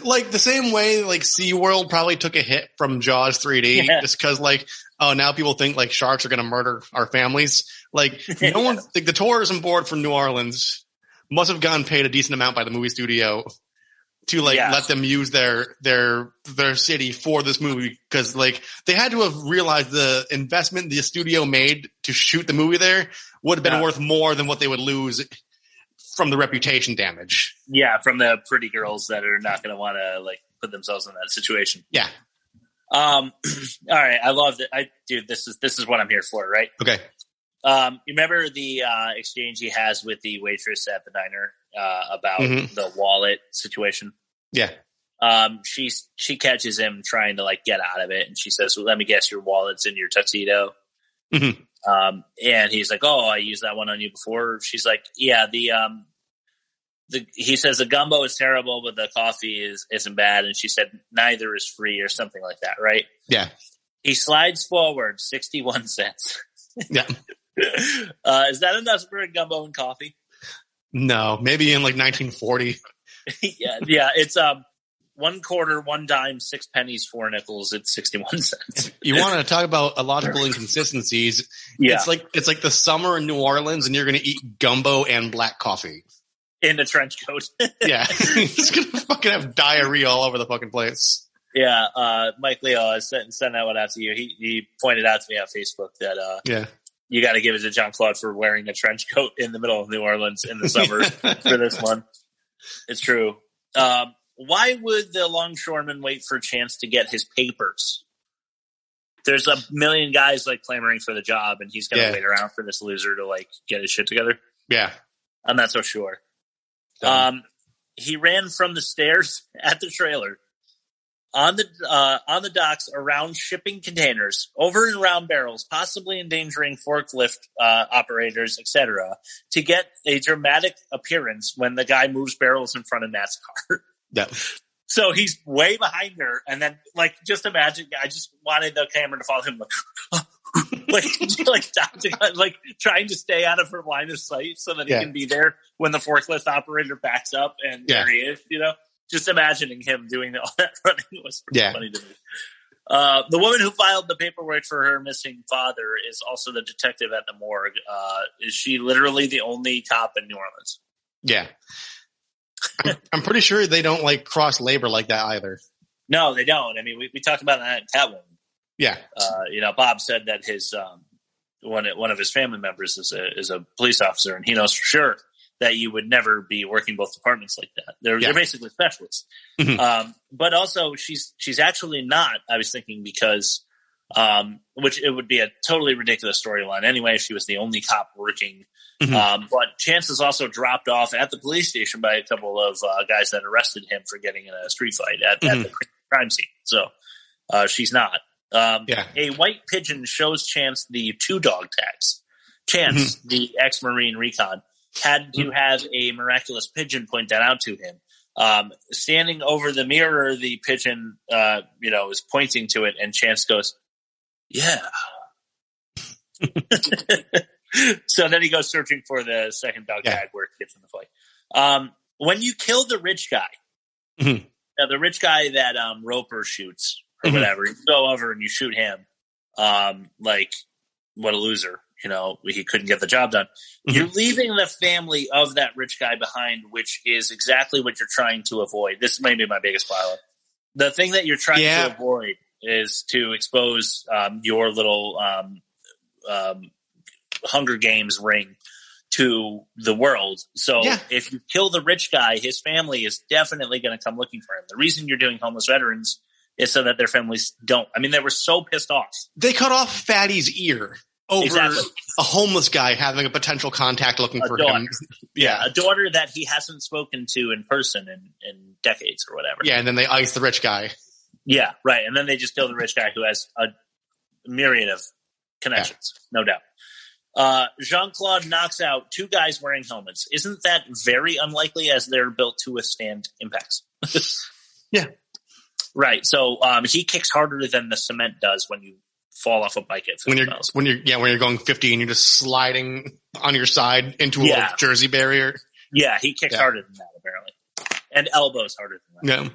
Like the same way like SeaWorld probably took a hit from Jaws 3D just because like, oh, now people think like sharks are going to murder our families. Like no one, like the tourism board from New Orleans must have gotten paid a decent amount by the movie studio to like let them use their city for this movie because like they had to have realized the investment the studio made to shoot the movie there would have been worth more than what they would lose from the reputation damage. Yeah, from the pretty girls that are not going to want to like put themselves in that situation. Yeah. All right, I love it. Dude, this is what I'm here for, right? Okay. You remember the exchange he has with the waitress at the diner about the wallet situation? Yeah. She catches him trying to like get out of it, and she says, "Well, let me guess, your wallet's in your tuxedo." Mm-hmm. And he's like, "Oh, I used that one on you before." She's like, "Yeah, he says the gumbo is terrible, but the coffee isn't bad." And she said, "Neither is free," or something like that, right? Yeah. He slides forward 61 cents. Yeah. Is that enough for a gumbo and coffee? No, maybe in like 1940. yeah. It's 1 quarter, 1 dime, 6 pennies, 4 nickels. It's 61 cents. You want to talk about illogical inconsistencies? Yeah. It's like the summer in New Orleans, and you're going to eat gumbo and black coffee in a trench coat. Yeah, he's going to fucking have diarrhea all over the fucking place. Yeah, Mike Leo, I sent that one out to you. He pointed out to me on Facebook that you got to give it to John Claude for wearing a trench coat in the middle of New Orleans in the summer for this one. It's true. Why would the longshoreman wait for a chance to get his papers? There's a million guys like clamoring for the job, and he's going to wait around for this loser to like get his shit together. Yeah, I'm not so sure. He ran from the stairs at the trailer on the docks around shipping containers, over and around barrels, possibly endangering forklift operators, etc., to get a dramatic appearance when the guy moves barrels in front of Nat's car. Yeah. So he's way behind her, and then like just imagine, I just wanted the camera to follow him like trying to stay out of her line of sight so that he can be there when the forklift operator backs up, and there he is, you know. Just imagining him doing all that running was pretty funny to me. The woman who filed the paperwork for her missing father is also the detective at the morgue. Is she literally the only cop in New Orleans? Yeah. I'm pretty sure they don't like cross labor like that either. No, they don't. I mean, we talked about that in Catwoman. Yeah. Bob said that his one of his family members is a police officer, and he knows for sure that you would never be working both departments like that. They're basically specialists. But also she's actually not, I was thinking, because, which it would be a totally ridiculous storyline anyway if she was the only cop working. But Chance is also dropped off at the police station by a couple of guys that arrested him for getting in a street fight at the crime scene. So she's not. A white pigeon shows Chance the 2 dog tags. Chance, the ex-Marine recon, had to have a miraculous pigeon point that out to him. Standing over the mirror, the pigeon, is pointing to it, and Chance goes, "Yeah." So then he goes searching for the second dog tag where it gets in the fight. When you kill the rich guy, now the rich guy that Roper shoots or whatever, you go over and you shoot him. Like, what a loser. You know, he couldn't get the job done. You're leaving the family of that rich guy behind, which is exactly what you're trying to avoid. This may be my biggest problem. The thing that you're trying to avoid is to expose your little Hunger Games ring to the world. So if you kill the rich guy, his family is definitely going to come looking for him. The reason you're doing homeless veterans is so that their families don't. I mean, they were so pissed off. They cut off Fatty's ear over a homeless guy having a potential contact looking for him. Yeah, a daughter that he hasn't spoken to in person in decades or whatever. Yeah, and then they ice the rich guy. Yeah, right. And then they just kill the rich guy who has a myriad of connections, no doubt. Jean-Claude knocks out 2 guys wearing helmets. Isn't that very unlikely as they're built to withstand impacts? Yeah. Right. So he kicks harder than the cement does when you fall off a bike at 50 miles. When you're going 50 and you're just sliding on your side into a Jersey barrier. Yeah, he kicks harder than that apparently, and elbows harder than that.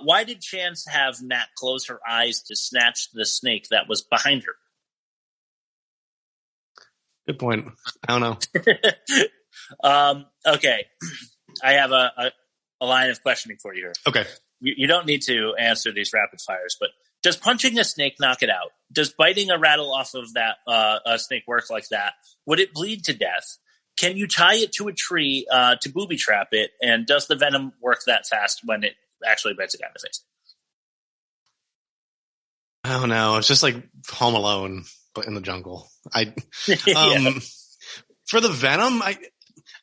Why did Chance have Nat close her eyes to snatch the snake that was behind her? Good point. I don't know. Okay. I have a line of questioning for you here. Okay. You don't need to answer these rapid fires, but does punching a snake knock it out? Does biting a rattle off of that a snake work like that? Would it bleed to death? Can you tie it to a tree to booby trap it? And does the venom work that fast when it actually bites a guy in the face? I don't know. It's just like Home Alone, but in the jungle. For the venom,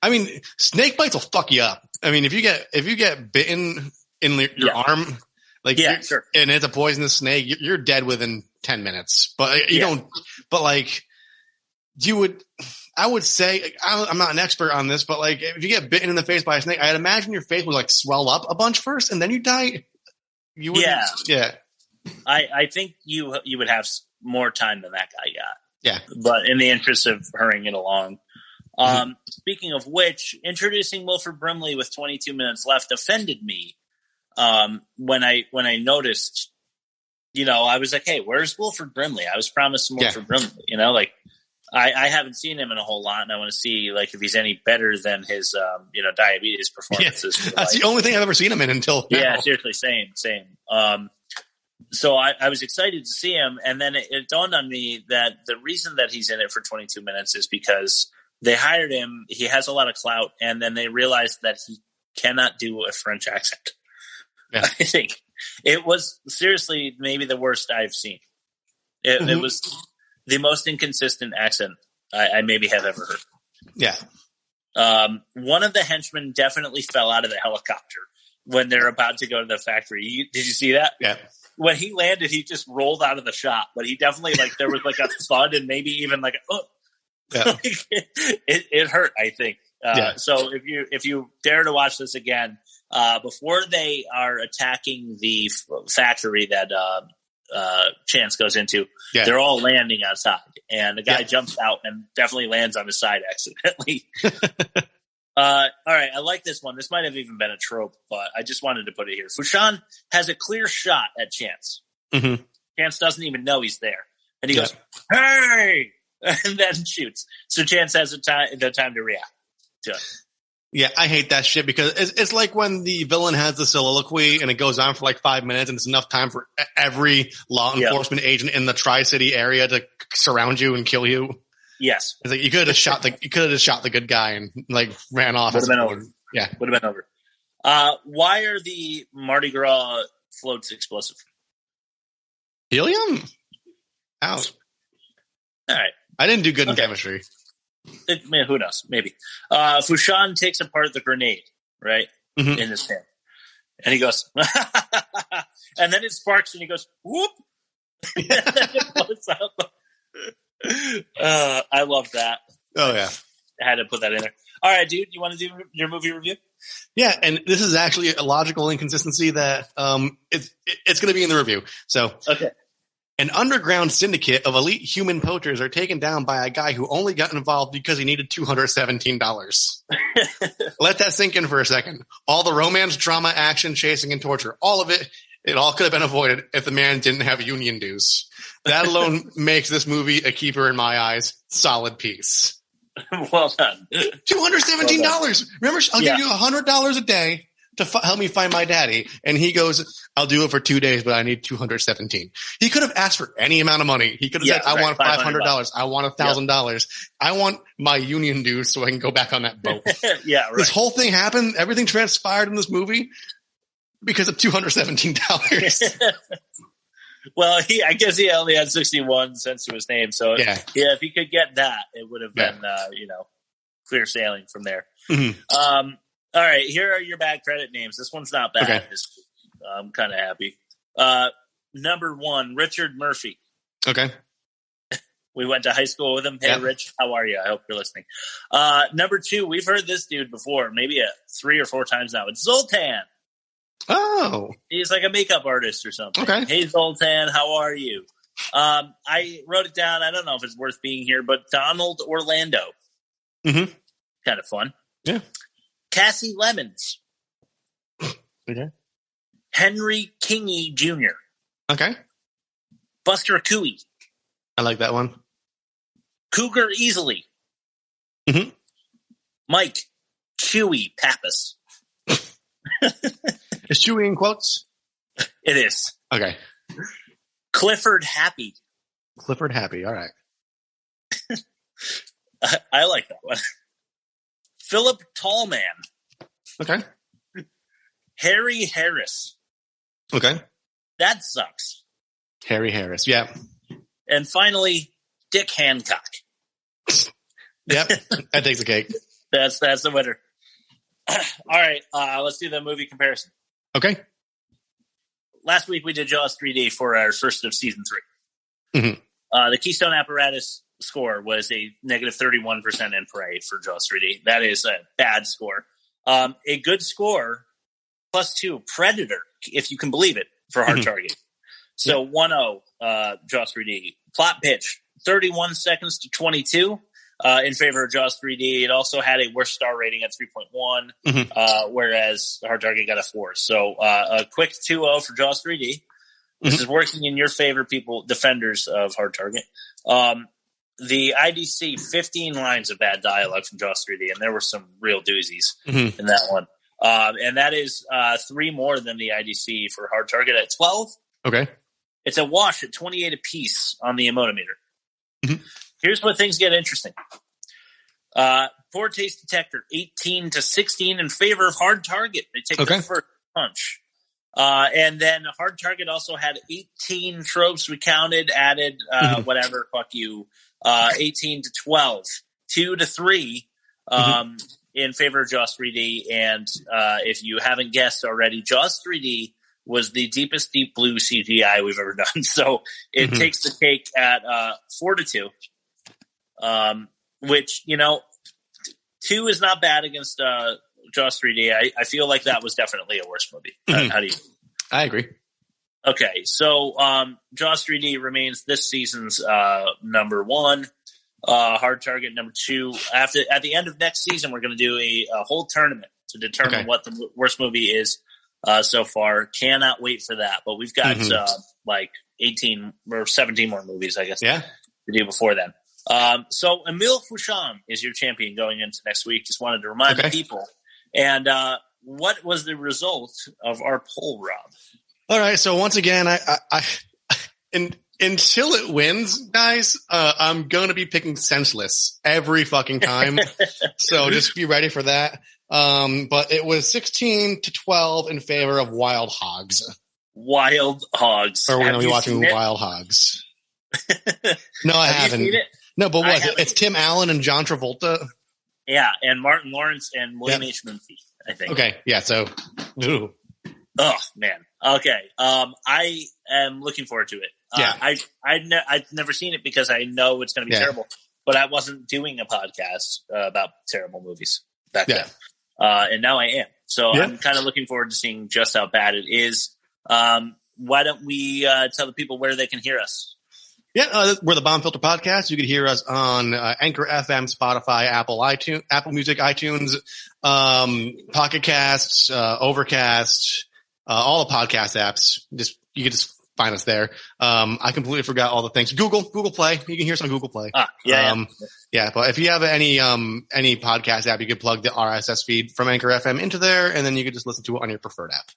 I mean, snake bites will fuck you up. I mean, if you get bitten in your arm, like, sure. And it's a poisonous snake, you're dead within 10 minutes. But you don't. But like, I would say, I'm not an expert on this, but like, if you get bitten in the face by a snake, I'd imagine your face would like swell up a bunch first, and then you die. You would, yeah. I think you would have more time than that guy got. Yeah, but in the interest of hurrying it along. Speaking of which, introducing Wilford Brimley with 22 minutes left offended me. When I noticed, I was like, hey, where's Wilford Brimley? I was promised some Wilford Brimley, like I haven't seen him in a whole lot, and I want to see like if he's any better than his, diabetes performances. Yeah, that's the only thing I've ever seen him in until now. Yeah, seriously, same. So I was excited to see him, and then it dawned on me that the reason that he's in it for 22 minutes is because they hired him. He has a lot of clout, and then they realized that he cannot do a French accent. Yeah. I think it was seriously maybe the worst I've seen. It was the most inconsistent accent I maybe have ever heard. Yeah. One of the henchmen definitely fell out of the helicopter when they're about to go to the factory. Did you see that? Yeah. When he landed, he just rolled out of the shop, but he definitely there was like a thud and maybe even like it hurt, I think. So if you dare to watch this again, before they are attacking the factory that Chance goes into, they're all landing outside, and the guy jumps out and definitely lands on his side accidentally. All right, I like this one. This might have even been a trope, but I just wanted to put it here. Fouchon has a clear shot at Chance. Mm-hmm. Chance doesn't even know he's there, and he goes, "Hey!" and then shoots. So Chance has the time to react to it. Yeah, I hate that shit because it's like when the villain has the soliloquy and it goes on for like 5 minutes and it's enough time for every law enforcement agent in the Tri-City area to surround you and kill you. Yes. It's like you could have shot the good guy and like ran off. Would have been over. Yeah. Would have been over. Why are the Mardi Gras floats explosive? Helium? Out. All right. I didn't do good in chemistry. Who knows? Maybe. Fouchon takes apart the grenade, right? Mm-hmm. In his hand. And he goes, and then it sparks and he goes, whoop. And then it blows up. I love that. Oh, yeah. I had to put that in there. All right, dude, you want to do your movie review? Yeah, and this is actually a logical inconsistency that it's going to be in the review. So, okay. An underground syndicate of elite human poachers are taken down by a guy who only got involved because he needed $217. Let that sink in for a second. All the romance, drama, action, chasing, and torture, all of it, it all could have been avoided if the man didn't have union dues. That alone makes this movie a keeper in my eyes. Solid piece. Well done. $217. Well done. Remember, I'll give you $100 a day to help me find my daddy. And he goes, I'll do it for 2 days, but I need $217. He could have asked for any amount of money. He could have said, I want $500. I want $1,000. I want my union dues so I can go back on that boat. Yeah, right. This whole thing happened. Everything transpired in this movie because of $217. Well, I guess he only had 61 cents to his name. So yeah, if he could get that, it would have been, clear sailing from there. Mm-hmm. All right, here are your bad credit names. This one's not bad. Okay. I'm kind of happy. Number 1, Richard Murphy. Okay. We went to high school with him. Hey, Rich, how are you? I hope you're listening. Number 2, we've heard this dude before, maybe 3 or 4 times now. It's Zoltan. Oh. He's like a makeup artist or something. Okay. Hey, Zoltan, how are you? I wrote it down. I don't know if it's worth being here, but Donald Orlando. Mm-hmm. Kind of fun. Yeah. Cassie Lemons. Okay. Henry Kingy Jr., Okay. Buster Cooey, I like that one. Cougar Easily, Mm-hmm. Mike Chewy Pappas. Is Chewy in quotes? It is. Okay. Clifford Happy. Clifford Happy. All right. I like that one. Philip Tallman. Okay. Harry Harris. Okay. That sucks. Harry Harris. Yeah. And finally, Dick Hancock. Yep. That takes the cake. That's the winner. All right. Let's do the movie comparison. Okay. Last week we did Jaws 3D for our first of season 3. Mm-hmm. The Keystone Apparatus score was a negative 31% in Prey for Jaws 3D. That is a bad score. A good score, +2, Predator, if you can believe it, for Hard Target. So 1-0, Jaws 3D. Plot pitch, 31 seconds to 22 in favor of Jaws 3D. It also had a worst star rating at 3.1, whereas Hard Target got a 4. So a quick 2-0 for Jaws 3D. This is working in your favor, people, defenders of Hard Target. The IDC, 15 lines of bad dialogue from Jaws 3D, and there were some real doozies in that one. And that is 3 more than the IDC for Hard Target at 12. Okay. It's a wash at 28 apiece on the emotometer. Here's where things get interesting. Poor taste detector, 18 to 16 in favor of Hard Target. They take the first punch. And then Hard Target also had 18 tropes we counted, added, whatever, fuck you, 18 to 12, 2 to 3, in favor of Jaws 3D. And, if you haven't guessed already, Jaws 3D was the deepest deep blue CGI we've ever done. So it takes the cake at, 4 to 2, which, 2 is not bad against, Jaws 3D. I feel like that was definitely a worse movie. How do you? I agree. Okay, so Jaws 3D remains this season's number 1. Hard Target number 2. At the end of next season, we're going to do a whole tournament to determine what the worst movie is so far. Cannot wait for that. But we've got like 18 or 17 more movies, I guess, to do before then. So Emile Fouchon is your champion going into next week. Just wanted to remind the people. And what was the result of our poll, Rob? All right. So once again, until it wins, guys, I'm going to be picking senseless every fucking time. So just be ready for that. But it was 16 to 12 in favor of Wild Hogs. Wild Hogs. Or we're going to be watching Wild Hogs. No, I haven't. You seen it? No, but what? It's Tim Allen and John Travolta. Yeah, and Martin Lawrence and William H. Macy, I think. Okay, yeah, so. Ooh. Oh, man. Okay. I am looking forward to it. I've never seen it because I know it's going to be terrible, but I wasn't doing a podcast about terrible movies back then. And now I am. So I'm kind of looking forward to seeing just how bad it is. Why don't we tell the people where they can hear us? Yeah, we're the Bomb Filter Podcast. You can hear us on Anchor FM, Spotify, Apple Music, iTunes, Pocket Casts, Overcast, all the podcast apps. You can just find us there. I completely forgot all the things. Google Play. You can hear us on Google Play. Yeah, but if you have any podcast app, you can plug the RSS feed from Anchor FM into there, and then you can just listen to it on your preferred app.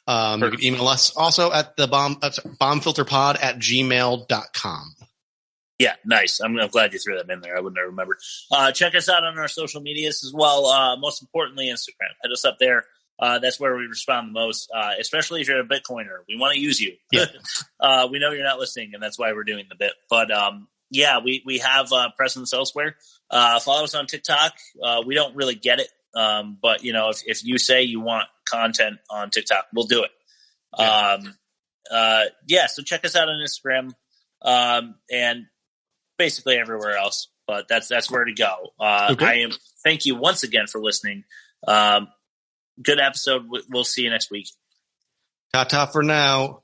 You can email us also at the bombfilterpod@gmail.com. Yeah, nice. I'm glad you threw that in there. I wouldn't have remembered. Check us out on our social medias as well. Most importantly, Instagram. Hit us up there. That's where we respond the most, especially if you're a Bitcoiner. We want to use you. Yeah. We know you're not listening, and that's why we're doing the bit. But we have presence elsewhere. Follow us on TikTok. We don't really get it. But if you say you want content on TikTok, we'll do it. So check us out on Instagram, and basically everywhere else, but that's where to go. Thank you once again for listening. Good episode. We'll see you next week. Ta-ta for now.